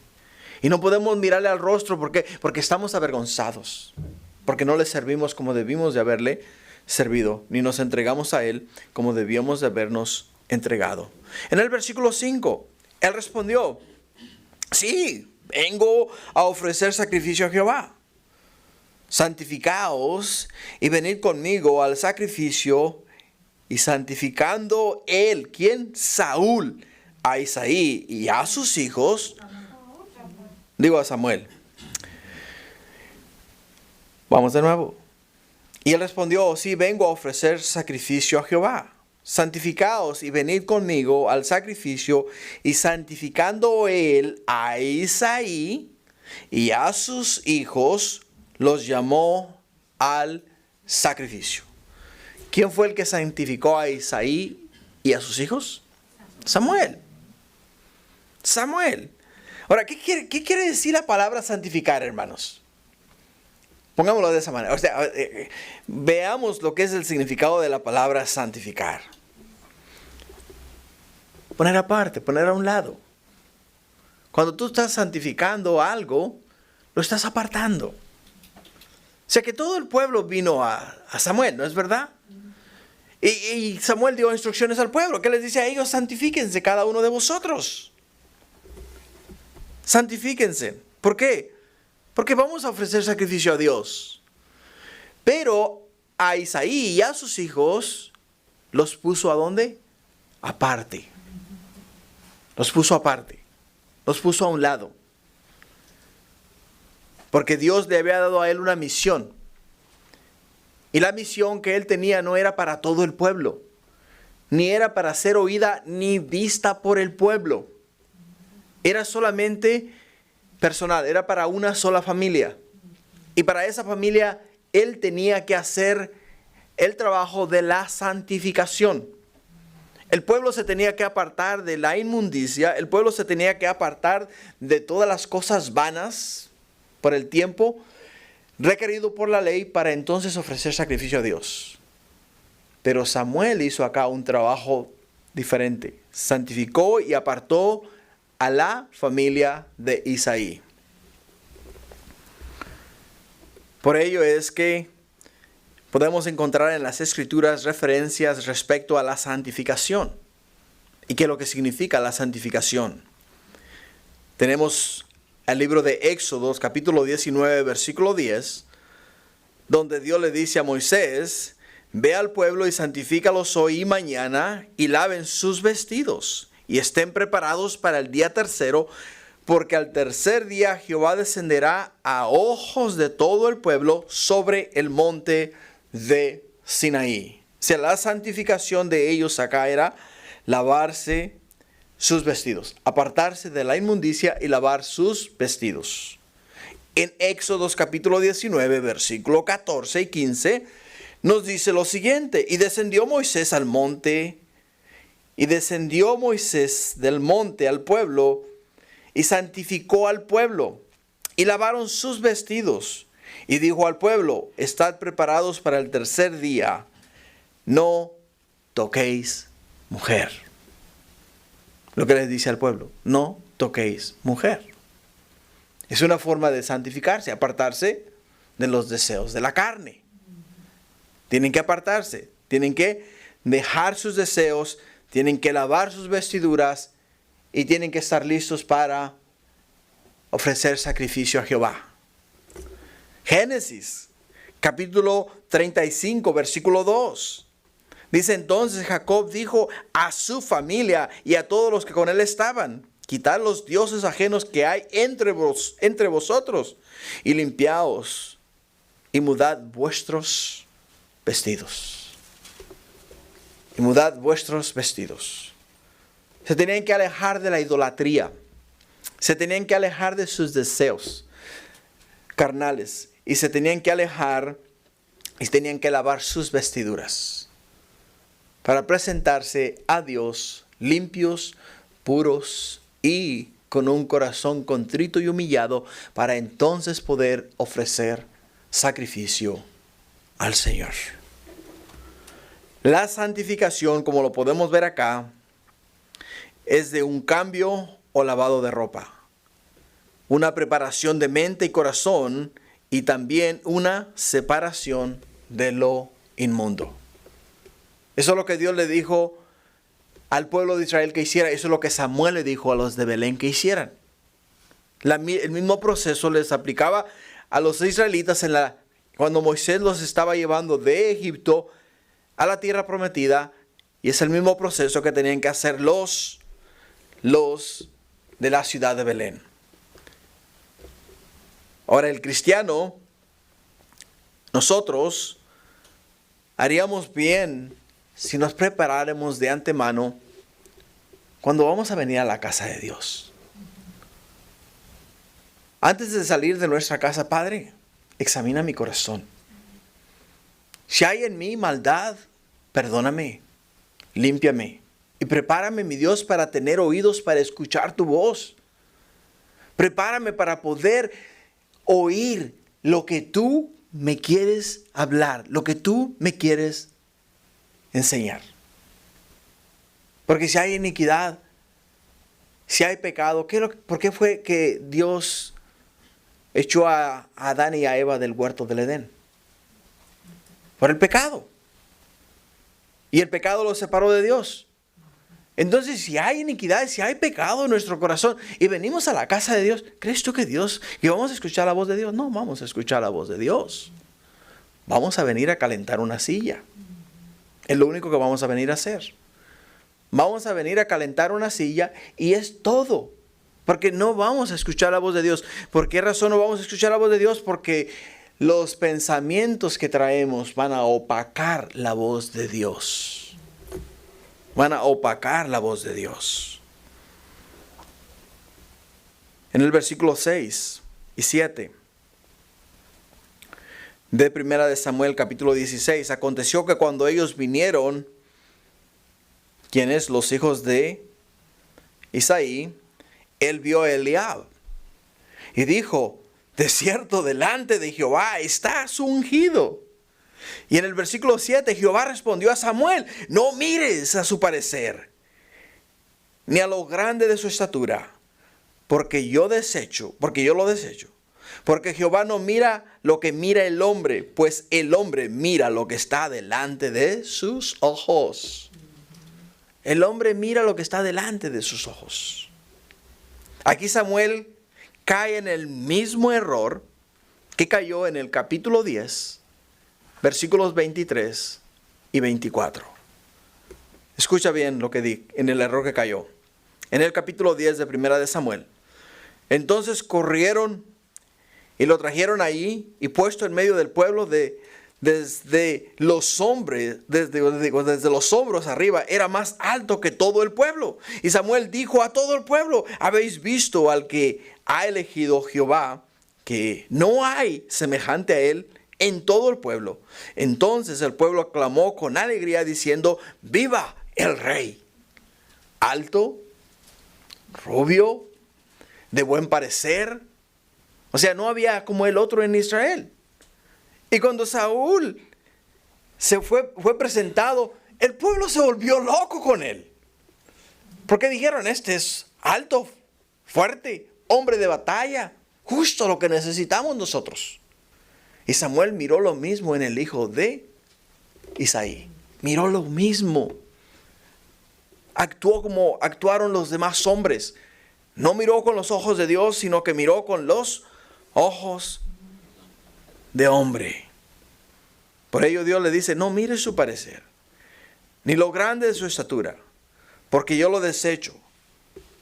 [SPEAKER 1] Y no podemos mirarle al rostro porque estamos avergonzados, porque no le servimos como debimos de haberle servido, ni nos entregamos a Él como debíamos de habernos entregado. En el versículo 5, Él respondió, sí, vengo a ofrecer sacrificio a Jehová. Santificaos y venid conmigo al sacrificio. Y santificando Él, ¿quién? Saúl, a Isaí y a sus hijos, digo a Samuel. Vamos de nuevo. Y él respondió, sí, vengo a ofrecer sacrificio a Jehová. Santificaos y venid conmigo al sacrificio. Y santificando Él a Isaí y a sus hijos, los llamó al sacrificio. ¿Quién fue el que santificó a Isaí y a sus hijos? Samuel. Samuel. Ahora, ¿qué quiere decir la palabra santificar, hermanos? Pongámoslo de esa manera. O sea, veamos lo que es el significado de la palabra santificar. Poner aparte, poner a un lado. Cuando tú estás santificando algo, lo estás apartando. O sea que todo el pueblo vino a Samuel, ¿no es verdad? Y Samuel dio instrucciones al pueblo. ¿Qué les dice a ellos? Santifíquense cada uno de vosotros. Santifíquense. ¿Por qué? Porque vamos a ofrecer sacrificio a Dios. Pero a Isaí y a sus hijos los puso ¿a dónde? Aparte. Los puso aparte. Los puso a un lado. Porque Dios le había dado a él una misión. Y la misión que él tenía no era para todo el pueblo. Ni era para ser oída ni vista por el pueblo. Era solamente personal, era para una sola familia. Y para esa familia él tenía que hacer el trabajo de la santificación. El pueblo se tenía que apartar de la inmundicia, el pueblo se tenía que apartar de todas las cosas vanas por el tiempo requerido por la ley para entonces ofrecer sacrificio a Dios. Pero Samuel hizo acá un trabajo diferente. Santificó y apartó a la familia de Isaí. Por ello es que podemos encontrar en las Escrituras referencias respecto a la santificación. ¿Y qué es lo que significa la santificación? Tenemos el libro de Éxodo, capítulo 19, versículo 10, donde Dios le dice a Moisés, ve al pueblo y santifícalos hoy y mañana y laven sus vestidos y estén preparados para el día tercero, porque al tercer día Jehová descenderá a ojos de todo el pueblo sobre el monte de Sinaí. O sea, la santificación de ellos acá era lavarse sus vestidos, apartarse de la inmundicia y lavar sus vestidos. En Éxodo capítulo 19, versículo 14 y 15, nos dice lo siguiente, y descendió Moisés del monte al pueblo, y santificó al pueblo, y lavaron sus vestidos, y dijo al pueblo, estad preparados para el tercer día, no toquéis mujer. Lo que les dice al pueblo, no toquéis mujer. Es una forma de santificarse, apartarse de los deseos de la carne. Tienen que apartarse, tienen que dejar sus deseos, tienen que lavar sus vestiduras y tienen que estar listos para ofrecer sacrificio a Jehová. Génesis, capítulo 35, versículo 2. Dice entonces Jacob dijo a su familia y a todos los que con él estaban, quitad los dioses ajenos que hay entre vosotros y limpiaos y mudad vuestros vestidos. Y mudad vuestros vestidos. Se tenían que alejar de la idolatría. Se tenían que alejar de sus deseos carnales. Y se tenían que alejar y tenían que lavar sus vestiduras. para presentarse a Dios limpios, puros y con un corazón contrito y humillado, para entonces poder ofrecer sacrificio al Señor. La santificación, como lo podemos ver acá, es de un cambio o lavado de ropa, una preparación de mente y corazón, y también una separación de lo inmundo. Eso es lo que Dios le dijo al pueblo de Israel que hiciera. Eso es lo que Samuel le dijo a los de Belén que hicieran. El mismo proceso les aplicaba a los israelitas cuando Moisés los estaba llevando de Egipto a la tierra prometida, y es el mismo proceso que tenían que hacer los de la ciudad de Belén. Ahora, el cristiano, nosotros haríamos bien si nos preparáramos de antemano cuando vamos a venir a la casa de Dios. Antes de salir de nuestra casa, Padre, examina mi corazón. Si hay en mí maldad, perdóname, límpiame y prepárame, mi Dios, para tener oídos para escuchar tu voz. Prepárame para poder oír lo que tú me quieres hablar, lo que tú me quieres enseñar. Porque si hay iniquidad, si hay pecado, ¿por qué fue que Dios echó a Adán y a Eva del huerto del Edén? Por el pecado. Y el pecado los separó de Dios. Entonces, si hay iniquidad, si hay pecado en nuestro corazón y venimos a la casa de Dios, ¿crees tú que vamos a escuchar la voz de Dios? No vamos a escuchar la voz de Dios. Vamos a venir a calentar una silla. Es lo único que vamos a venir a hacer. Vamos a venir a calentar una silla y es todo. Porque no vamos a escuchar la voz de Dios. ¿Por qué razón no vamos a escuchar la voz de Dios? Porque los pensamientos que traemos van a opacar la voz de Dios. Van a opacar la voz de Dios. En el versículo 6 y 7 de Primera de Samuel capítulo 16, aconteció que cuando ellos vinieron, ¿quiénes? Los hijos de Isaí, él vio a Eliab y dijo: de cierto, delante de Jehová estás ungido. Y en el versículo 7, Jehová respondió a Samuel: no mires a su parecer, ni a lo grande de su estatura, porque yo lo desecho. Porque Jehová no mira lo que mira el hombre, pues el hombre mira lo que está delante de sus ojos. El hombre mira lo que está delante de sus ojos. Aquí Samuel cae en el mismo error que cayó en el capítulo 10, versículos 23 y 24. Escucha bien lo que di en el error que cayó. En el capítulo 10 de Primera de Samuel. Entonces corrieron y lo trajeron allí y puesto en medio del pueblo desde los hombres, desde los hombros arriba, era más alto que todo el pueblo. Y Samuel dijo a todo el pueblo: habéis visto al que ha elegido Jehová, que no hay semejante a él en todo el pueblo. Entonces el pueblo clamó con alegría diciendo: ¡viva el rey! Alto, rubio, de buen parecer. O sea, no había como el otro en Israel. Y cuando Saúl fue presentado, el pueblo se volvió loco con él. Porque dijeron: este es alto, fuerte, hombre de batalla, justo lo que necesitamos nosotros. Y Samuel miró lo mismo en el hijo de Isaí. Miró lo mismo. Actuó como actuaron los demás hombres. No miró con los ojos de Dios, sino que miró con los ojos de hombre. Por ello Dios le dice: no mire su parecer, ni lo grande de su estatura, porque yo lo desecho.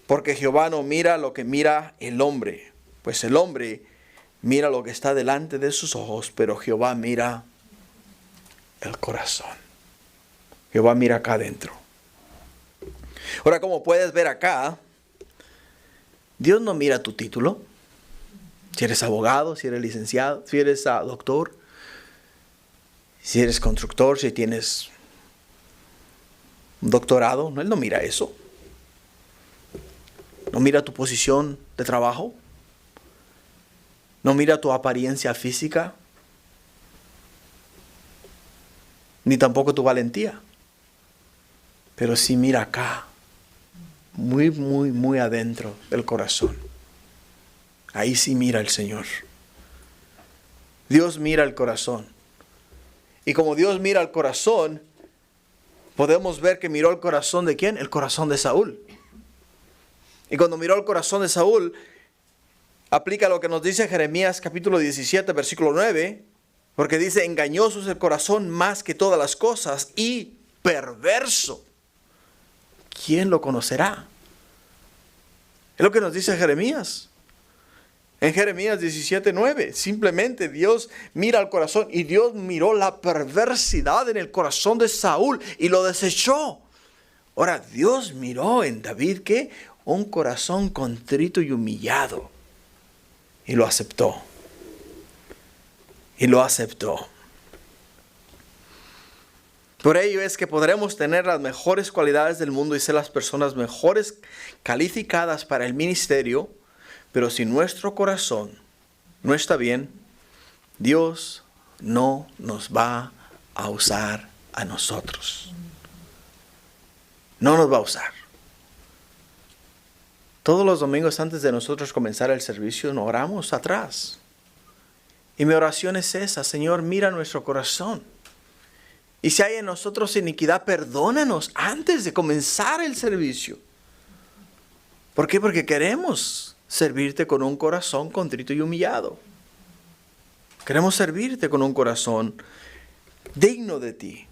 [SPEAKER 1] Porque Jehová no mira lo que mira el hombre, pues el hombre mira lo que está delante de sus ojos, pero Jehová mira el corazón. Jehová mira acá adentro. Ahora, como puedes ver acá, Dios no mira tu título. Si eres abogado, si eres licenciado, si eres doctor, si eres constructor, si tienes un doctorado. No, Él no mira eso. No mira tu posición de trabajo. No mira tu apariencia física. Ni tampoco tu valentía. Pero sí mira acá. Muy, muy, muy adentro del corazón. Ahí sí mira el Señor. Dios mira el corazón. Y como Dios mira el corazón, podemos ver que miró el corazón de ¿quién? El corazón de Saúl. Y cuando miró el corazón de Saúl, aplica lo que nos dice Jeremías capítulo 17, versículo 9, porque dice, engañoso es el corazón más que todas las cosas y perverso. ¿Quién lo conocerá? Es lo que nos dice Jeremías. En Jeremías 17:9, simplemente Dios mira al corazón y Dios miró la perversidad en el corazón de Saúl y lo desechó. Ahora, Dios miró en David, ¿qué? Un corazón contrito y humillado. Y lo aceptó. Y lo aceptó. Por ello es que podremos tener las mejores cualidades del mundo y ser las personas mejores calificadas para el ministerio, pero si nuestro corazón no está bien, Dios no nos va a usar a nosotros. No nos va a usar. Todos los domingos antes de nosotros comenzar el servicio, nos oramos atrás. Y mi oración es esa: Señor, mira nuestro corazón. Y si hay en nosotros iniquidad, perdónanos antes de comenzar el servicio. ¿Por qué? Porque queremos servirte con un corazón contrito y humillado. Queremos servirte con un corazón digno de ti.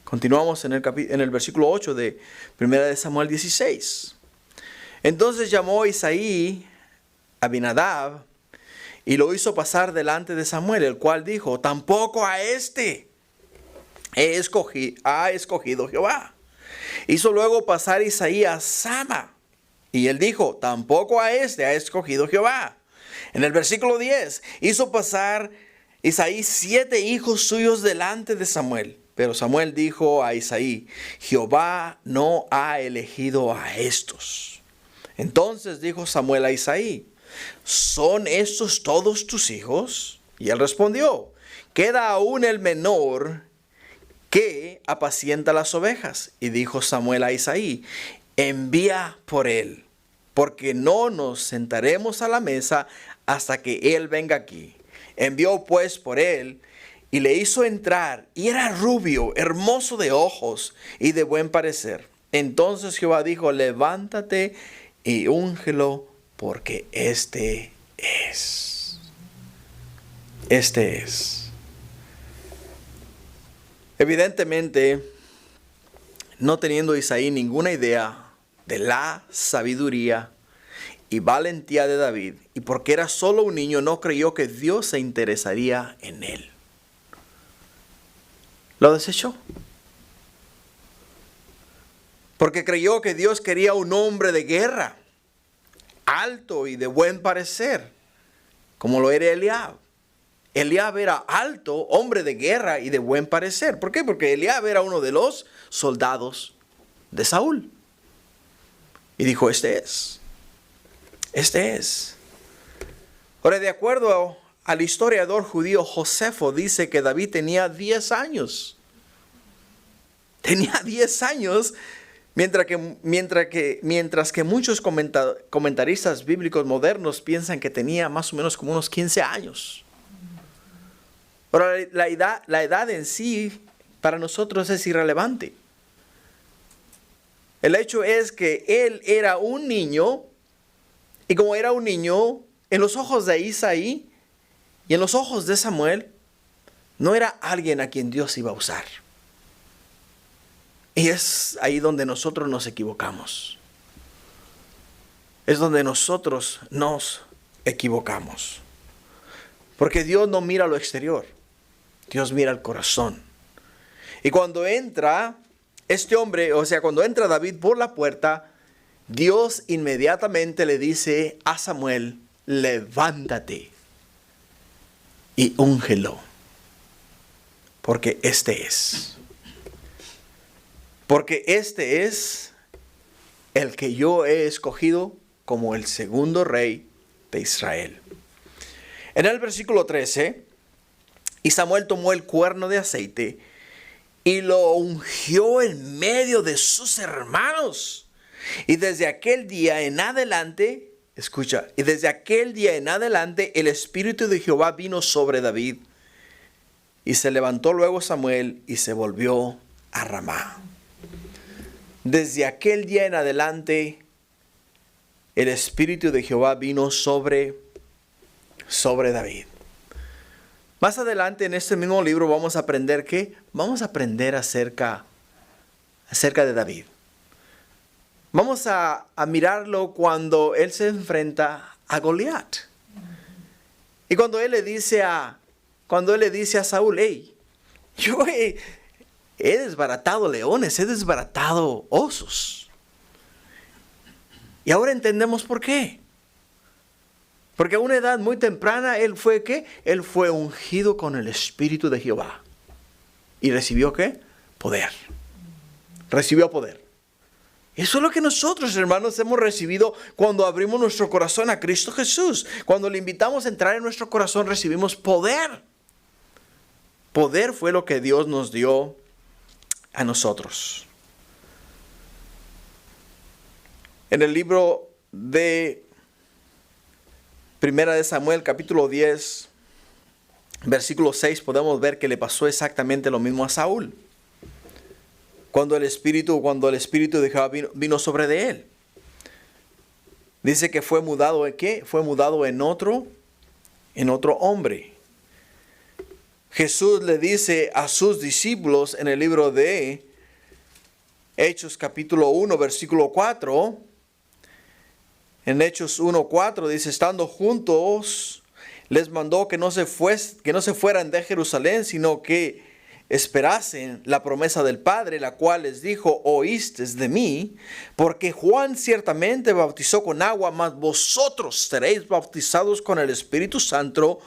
[SPEAKER 1] Continuamos en el versículo 8 de 1 de Samuel 16. Entonces llamó Isaí a Abinadab y lo hizo pasar delante de Samuel, el cual dijo, tampoco a este ha escogido Jehová. Hizo luego pasar Isaí a Sama, y él dijo, tampoco a este ha escogido Jehová. En el versículo 10, hizo pasar Isaí 7 hijos suyos delante de Samuel. Pero Samuel dijo a Isaí, Jehová no ha elegido a estos. Entonces dijo Samuel a Isaí, ¿son estos todos tus hijos? Y él respondió, queda aún el menor que apacienta las ovejas. Y dijo Samuel a Isaí, envía por él, porque no nos sentaremos a la mesa hasta que él venga aquí. Envió pues por él y le hizo entrar, y era rubio, hermoso de ojos y de buen parecer. Entonces Jehová dijo, levántate y úngelo, porque este es. Este es. Evidentemente, no teniendo Isaí ninguna idea de la sabiduría y valentía de David, y porque era solo un niño, no creyó que Dios se interesaría en él. Lo desechó. Porque creyó que Dios quería un hombre de guerra, alto y de buen parecer, como lo era Eliab. Eliab era alto, hombre de guerra y de buen parecer. ¿Por qué? Porque Eliab era uno de los soldados de Saúl. Y dijo, este es. Este es. Ahora, de acuerdo al historiador judío Josefo, dice que David tenía 10 años. Tenía 10 años, mientras que muchos comentaristas bíblicos modernos piensan que tenía más o menos como unos 15 años. Ahora, la edad en sí para nosotros es irrelevante. El hecho es que él era un niño, y como era un niño, en los ojos de Isaí y en los ojos de Samuel, no era alguien a quien Dios iba a usar. Y es ahí donde nosotros nos equivocamos. Es donde nosotros nos equivocamos. Porque Dios no mira lo exterior. Dios mira el corazón. Y cuando entra este hombre, o sea, cuando entra David por la puerta, Dios inmediatamente le dice a Samuel, levántate y úngelo, porque este es. porque este es el que yo he escogido como el segundo rey de Israel. En el versículo 13, y Samuel tomó el cuerno de aceite y lo ungió en medio de sus hermanos. Y desde aquel día en adelante, escucha, y desde aquel día en adelante el Espíritu de Jehová vino sobre David. Y se levantó luego Samuel y se volvió a Ramá. Desde aquel día en adelante el Espíritu de Jehová vino sobre David. Más adelante en este mismo libro vamos a aprender ¿qué? Vamos a aprender acerca de David. Vamos a mirarlo cuando él se enfrenta a Goliat. Y cuando él le dice a Saúl, hey, yo he desbaratado leones, he desbaratado osos. Y ahora entendemos por qué. Porque a una edad muy temprana él fue ¿qué? Él fue ungido con el Espíritu de Jehová. ¿Y recibió qué? Poder. Recibió poder. Eso es lo que nosotros, hermanos, hemos recibido cuando abrimos nuestro corazón a Cristo Jesús. Cuando le invitamos a entrar en nuestro corazón, recibimos poder. Poder fue lo que Dios nos dio a nosotros. En el libro de Primera de Samuel, capítulo 10, versículo 6, podemos ver que le pasó exactamente lo mismo a Saúl. Cuando el Espíritu de Jehová vino sobre de él. Dice que fue mudado ¿en qué? Fue mudado en otro hombre. Jesús le dice a sus discípulos en el libro de Hechos capítulo 1, versículo 4. En Hechos 1:4 dice, estando juntos, les mandó que no se fueran de Jerusalén, sino que esperasen la promesa del Padre, la cual les dijo, oísteis de mí, porque Juan ciertamente bautizó con agua, mas vosotros seréis bautizados con el Espíritu Santo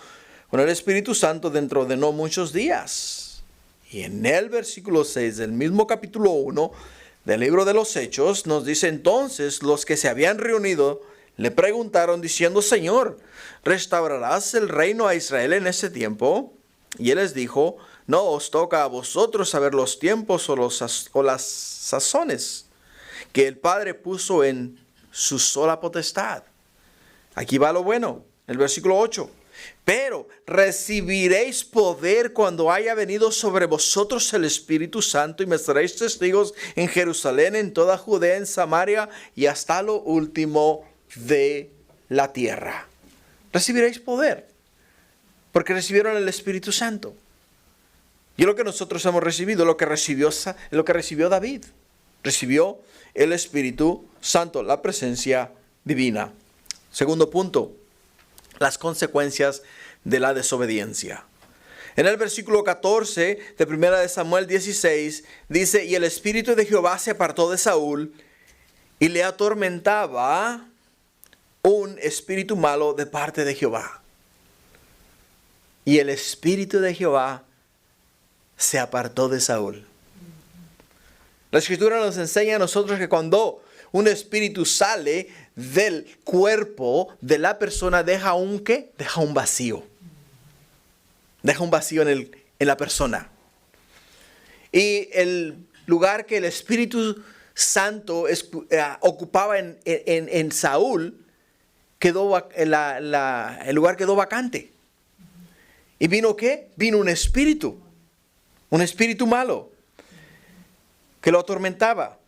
[SPEAKER 1] dentro de no muchos días. Y en el versículo 6 del mismo capítulo 1 del libro de los Hechos nos dice, entonces los que se habían reunido le preguntaron diciendo, Señor, ¿restaurarás el reino a Israel en ese tiempo? Y él les dijo, no os toca a vosotros saber los tiempos o las sazones que el Padre puso en su sola potestad. Aquí va lo bueno, el versículo 8. Pero recibiréis poder cuando haya venido sobre vosotros el Espíritu Santo y me seréis testigos en Jerusalén, en toda Judea, en Samaria y hasta lo último de la tierra. Recibiréis poder porque recibieron el Espíritu Santo. Y lo que nosotros hemos recibido, lo que recibió David. Recibió el Espíritu Santo, la presencia divina. Segundo punto, las consecuencias de la desobediencia. En el versículo 14 de 1 de Samuel 16 dice, y el Espíritu de Jehová se apartó de Saúl y le atormentaba un espíritu malo de parte de Jehová. Y el Espíritu de Jehová se apartó de Saúl. La Escritura nos enseña a nosotros que cuando un espíritu sale del cuerpo de la persona, deja un ¿qué? Deja un vacío. Deja un vacío en la persona. Y el lugar que el Espíritu Santo ocupaba en Saúl, el lugar quedó vacante. ¿Y vino qué? Vino un espíritu malo que lo atormentaba.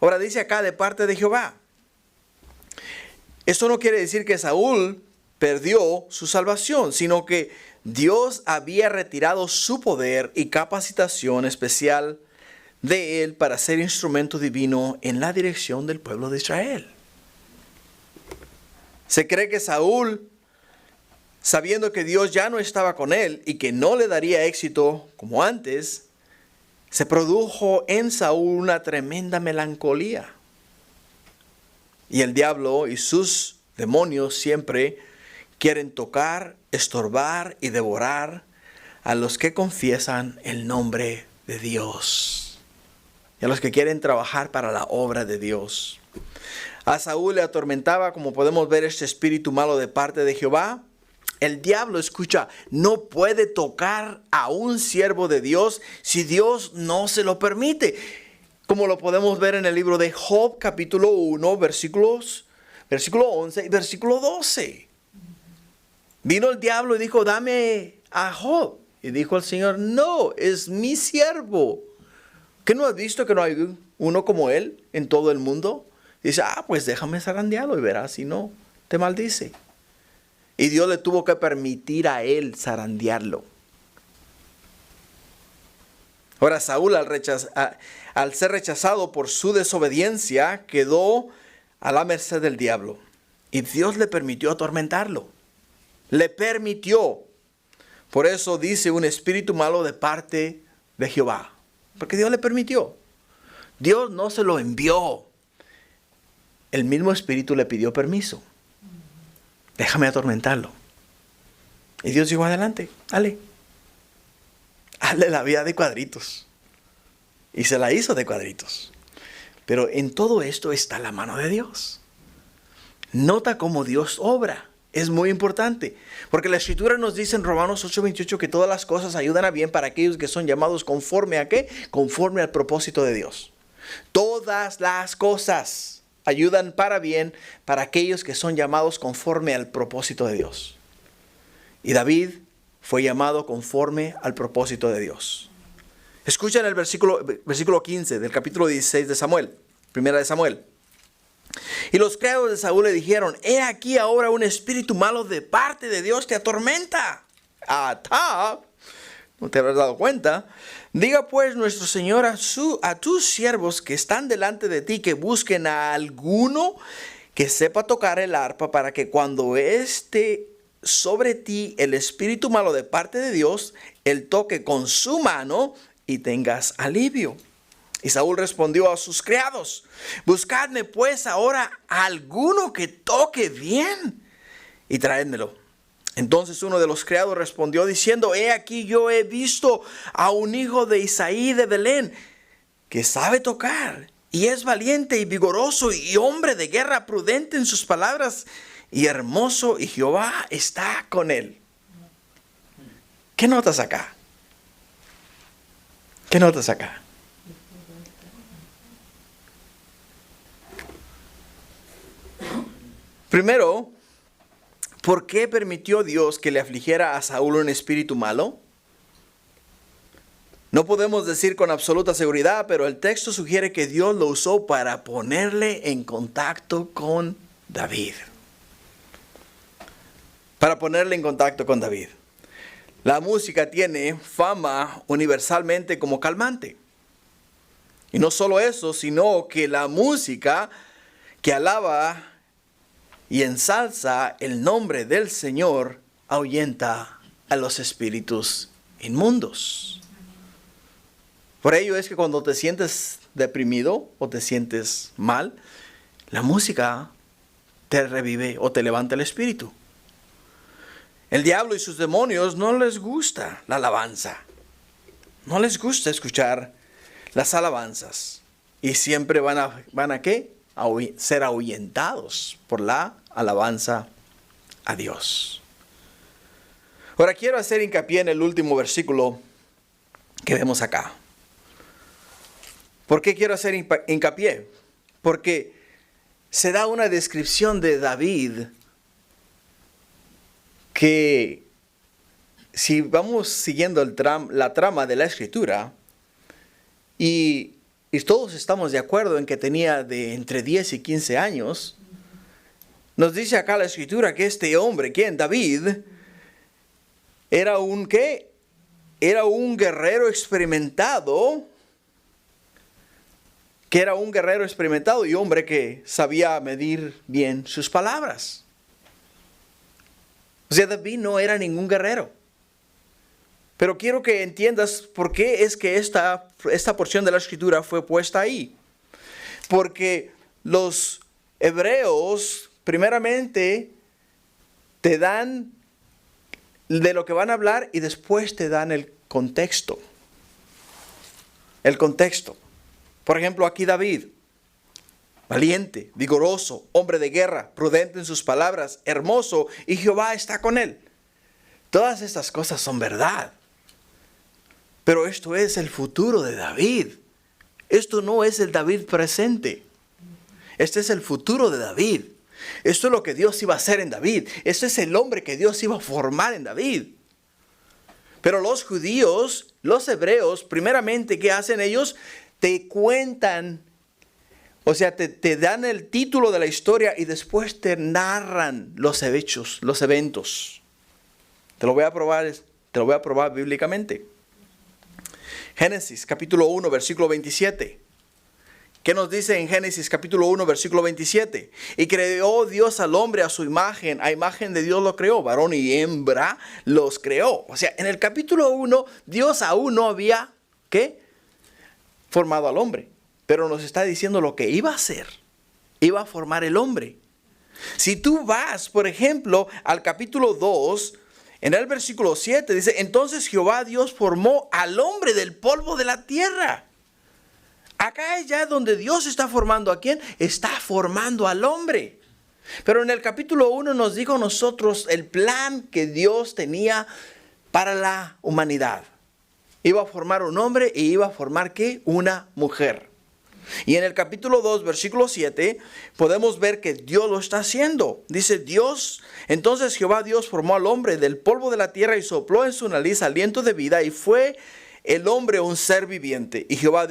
[SPEAKER 1] Ahora dice acá de parte de Jehová. Esto no quiere decir que Saúl perdió su salvación, sino que Dios había retirado su poder y capacitación especial de él para ser instrumento divino en la dirección del pueblo de Israel. Se cree que Saúl, sabiendo que Dios ya no estaba con él y que no le daría éxito como antes, se produjo en Saúl una tremenda melancolía. Y el diablo y sus demonios siempre quieren tocar, estorbar y devorar a los que confiesan el nombre de Dios. y a los que quieren trabajar para la obra de Dios. A Saúl le atormentaba, como podemos ver, este espíritu malo de parte de Jehová. El diablo, escucha, no puede tocar a un siervo de Dios si Dios no se lo permite. Como lo podemos ver en el libro de Job, capítulo 1, versículo 11 y versículo 12. Vino el diablo y dijo, dame a Job. Y dijo el Señor, no, es mi siervo. ¿Qué no has visto que no hay uno como él en todo el mundo? Dice, pues déjame zarandearlo y verás si no, te maldice. Y Dios le tuvo que permitir a él zarandearlo. Ahora Saúl, al ser rechazado por su desobediencia, quedó a la merced del diablo. Y Dios le permitió atormentarlo. Le permitió. Por eso dice un espíritu malo de parte de Jehová. Porque Dios le permitió. Dios no se lo envió. El mismo espíritu le pidió permiso. Déjame atormentarlo. Y Dios dijo, adelante, dale. Hazle la vida de cuadritos. Y se la hizo de cuadritos. Pero en todo esto está la mano de Dios. Nota cómo Dios obra. Es muy importante. Porque la Escritura nos dice en Romanos 8:28 que todas las cosas ayudan a bien para aquellos que son llamados conforme a ¿qué? Conforme al propósito de Dios. Todas las cosas ayudan para bien para aquellos que son llamados conforme al propósito de Dios. Y David fue llamado conforme al propósito de Dios. Escuchen el versículo 15 del capítulo 16 de Samuel, primera de Samuel. Y los criados de Saúl le dijeron, he aquí ahora un espíritu malo de parte de Dios te atormenta. ¿No te habrás dado cuenta? Diga pues nuestro Señor a tus siervos que están delante de ti, que busquen a alguno que sepa tocar el arpa, para que cuando esté sobre ti el espíritu malo de parte de Dios, él toque con su mano y tengas alivio. Y Saúl respondió a sus criados, buscadme pues ahora a alguno que toque bien y traédmelo. Entonces uno de los criados respondió diciendo, he aquí yo he visto a un hijo de Isaí de Belén que sabe tocar y es valiente y vigoroso y hombre de guerra, prudente en sus palabras y hermoso, y Jehová está con él. ¿Qué notas acá? ¿Qué notas acá? Primero, ¿por qué permitió Dios que le afligiera a Saúl un espíritu malo? No podemos decir con absoluta seguridad, pero el texto sugiere que Dios lo usó para ponerle en contacto con David. Para ponerle en contacto con David. La música tiene fama universalmente como calmante. Y no solo eso, sino que la música que alaba y ensalza el nombre del Señor ahuyenta a los espíritus inmundos. Por ello es que cuando te sientes deprimido o te sientes mal, la música te revive o te levanta el espíritu. El diablo y sus demonios no les gusta la alabanza. No les gusta escuchar las alabanzas. Y siempre van a ¿qué? A ser ahuyentados por la alabanza a Dios. Ahora quiero hacer hincapié en el último versículo que vemos acá. ¿Por qué quiero hacer hincapié? Porque se da una descripción de David que, si vamos siguiendo la trama de la Escritura, y todos estamos de acuerdo en que tenía de entre 10 y 15 años, nos dice acá la Escritura que este hombre, ¿quién? David, era un ¿qué? Era un guerrero experimentado, y hombre que sabía medir bien sus palabras. O sea, David no era ningún guerrero. Pero quiero que entiendas por qué es que esta porción de la Escritura fue puesta ahí. Porque los hebreos, primeramente, te dan de lo que van a hablar y después te dan el contexto. El contexto. Por ejemplo, aquí David, valiente, vigoroso, hombre de guerra, prudente en sus palabras, hermoso, y Jehová está con él. Todas estas cosas son verdad. Pero esto es el futuro de David. Esto no es el David presente. Este es el futuro de David. Esto es lo que Dios iba a hacer en David. Este es el hombre que Dios iba a formar en David. Pero los judíos, los hebreos, primeramente, ¿qué hacen ellos? Te cuentan, o sea, te dan el título de la historia y después te narran los hechos, los eventos. Te lo voy a probar bíblicamente. Génesis capítulo 1, versículo 27. ¿Qué nos dice en Génesis capítulo 1, versículo 27? Y creó Dios al hombre a su imagen, a imagen de Dios lo creó, varón y hembra los creó. O sea, en el capítulo 1, Dios aún no había, ¿qué? Formado al hombre. Pero nos está diciendo lo que iba a hacer. Iba a formar el hombre. Si tú vas, por ejemplo, al capítulo 2, en el versículo 7 dice, entonces Jehová Dios formó al hombre del polvo de la tierra. Acá es ya donde Dios está formando a quién, está formando al hombre. Pero en el capítulo 1 nos dijo a nosotros el plan que Dios tenía para la humanidad. Iba a formar un hombre y iba a formar ¿qué? Una mujer. Y en el capítulo 2, versículo 7, podemos ver que Dios lo está haciendo. Dice Dios, entonces Jehová Dios formó al hombre del polvo de la tierra y sopló en su nariz aliento de vida y fue el hombre un ser viviente. Y Jehová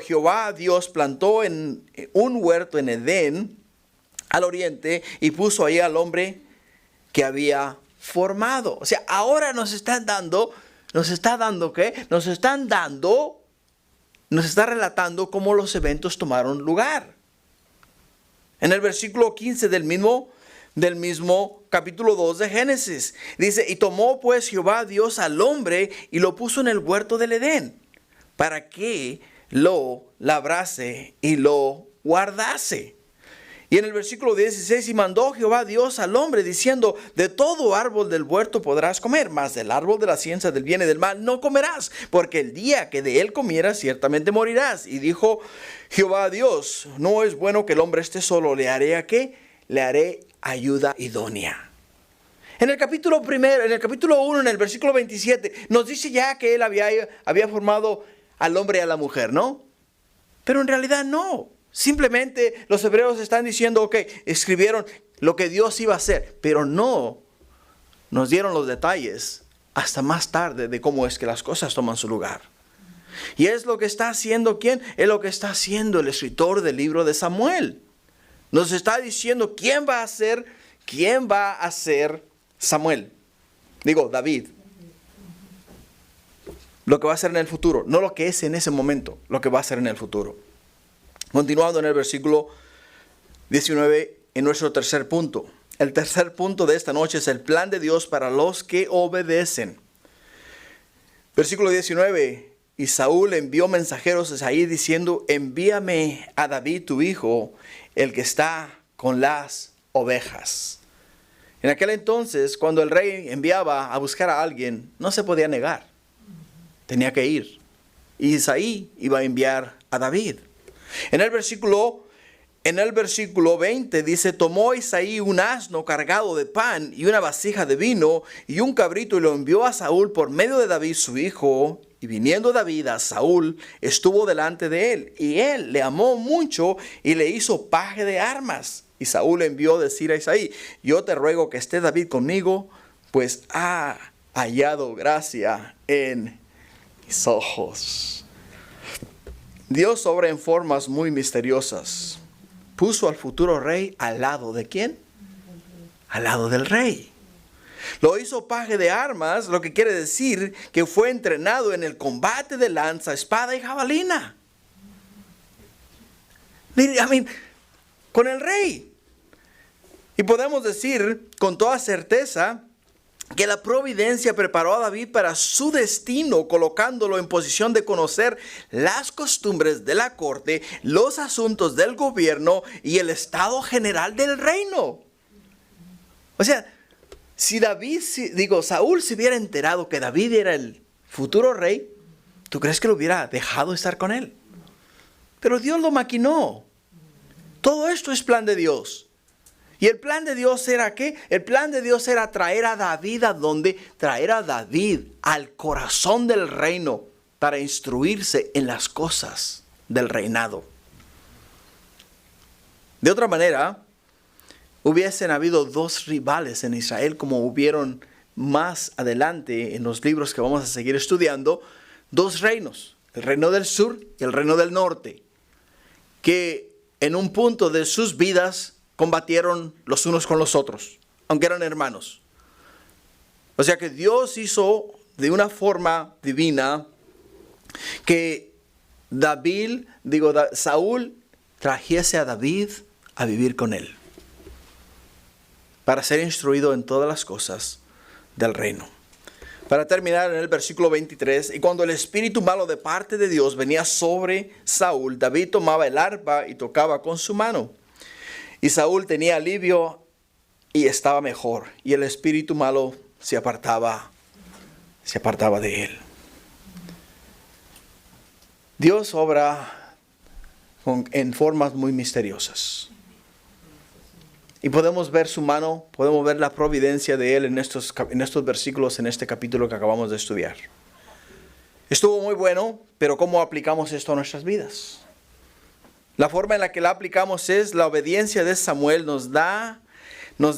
[SPEAKER 1] Jehová Dios plantó en un huerto en Edén al oriente y puso ahí al hombre que había formado. O sea, ahora nos está relatando cómo los eventos tomaron lugar. En el versículo 15 del mismo capítulo 2 de Génesis, dice, y tomó pues Jehová Dios al hombre y lo puso en el huerto del Edén, para que lo labrase y lo guardase. Y en el versículo 16, y mandó Jehová Dios al hombre diciendo, de todo árbol del huerto podrás comer, mas del árbol de la ciencia del bien y del mal no comerás, porque el día que de él comieras ciertamente morirás. Y dijo Jehová a Dios, no es bueno que el hombre esté solo, ¿le haré a qué? Le haré ayuda idónea. En el capítulo 1, en el versículo 27, nos dice ya que él había formado al hombre y a la mujer, ¿no? Pero en realidad no. Simplemente los hebreos están diciendo, ok, escribieron lo que Dios iba a hacer, pero no nos dieron los detalles hasta más tarde de cómo es que las cosas toman su lugar. Y es lo que está haciendo ¿quién? Es lo que está haciendo el escritor del libro de Samuel. Nos está diciendo quién va a ser Samuel. David. Lo que va a ser en el futuro, no lo que es en ese momento, lo que va a ser en el futuro. Continuando en el versículo 19, en nuestro tercer punto. El tercer punto de esta noche es el plan de Dios para los que obedecen. Versículo 19. Y Saúl envió mensajeros a Isaí diciendo, envíame a David tu hijo, el que está con las ovejas. En aquel entonces, cuando el rey enviaba a buscar a alguien, no se podía negar. Tenía que ir. Y Isaí iba a enviar a David. En el versículo 20 dice, tomó Isaí un asno cargado de pan y una vasija de vino y un cabrito y lo envió a Saúl por medio de David su hijo. Y viniendo David a Saúl, estuvo delante de él. Y él le amó mucho y le hizo paje de armas. Y Saúl envió a decir a Isaí, yo te ruego que esté David conmigo, pues ha hallado gracia en mis ojos. Dios obra en formas muy misteriosas. Puso al futuro rey al lado ¿de quién? Al lado del rey. Lo hizo paje de armas, lo que quiere decir que fue entrenado en el combate de lanza, espada y jabalina. Con el rey. Y podemos decir con toda certeza que la providencia preparó a David para su destino, colocándolo en posición de conocer las costumbres de la corte, los asuntos del gobierno y el estado general del reino. O sea, si Saúl se hubiera enterado que David era el futuro rey, ¿tú crees que lo hubiera dejado estar con él? Pero Dios lo maquinó. Todo esto es plan de Dios. ¿Y el plan de Dios era qué? El plan de Dios era traer a David a dónde? Traer a David al corazón del reino para instruirse en las cosas del reinado. De otra manera, hubiesen habido dos rivales en Israel, como hubieron más adelante en los libros que vamos a seguir estudiando, dos reinos, el reino del sur y el reino del norte, que en un punto de sus vidas combatieron los unos con los otros, aunque eran hermanos. O sea que Dios hizo de una forma divina que Saúl trajese a David a vivir con él, para ser instruido en todas las cosas del reino. Para terminar en el versículo 23, y cuando el espíritu malo de parte de Dios venía sobre Saúl, David tomaba el arpa y tocaba con su mano. Y Saúl tenía alivio y estaba mejor, y el espíritu malo se apartaba de él. Dios obra en formas muy misteriosas. Y podemos ver su mano, podemos ver la providencia de Él en estos versículos, en este capítulo que acabamos de estudiar. Estuvo muy bueno, pero ¿cómo aplicamos esto a nuestras vidas? La forma en la que la aplicamos es la obediencia de Samuel nos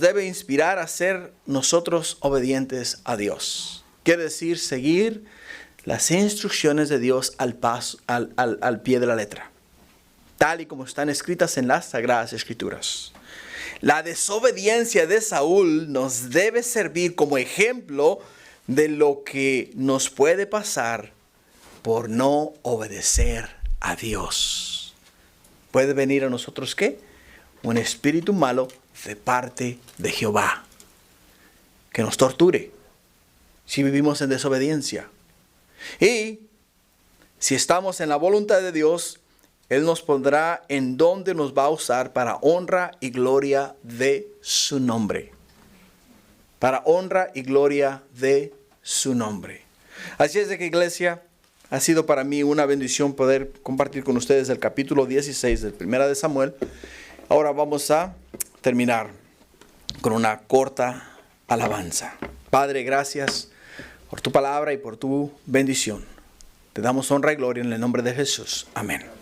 [SPEAKER 1] debe inspirar a ser nosotros obedientes a Dios. Quiere decir seguir las instrucciones de Dios al pie de la letra, tal y como están escritas en las Sagradas Escrituras. La desobediencia de Saúl nos debe servir como ejemplo de lo que nos puede pasar por no obedecer a Dios. ¿Puede venir a nosotros qué? Un espíritu malo de parte de Jehová, que nos torture si vivimos en desobediencia. Y si estamos en la voluntad de Dios, Él nos pondrá en donde nos va a usar para honra y gloria de su nombre. Para honra y gloria de su nombre. Así es de que, iglesia, ha sido para mí una bendición poder compartir con ustedes el capítulo 16 del 1 de Samuel. Ahora vamos a terminar con una corta alabanza. Padre, gracias por tu palabra y por tu bendición. Te damos honra y gloria en el nombre de Jesús. Amén.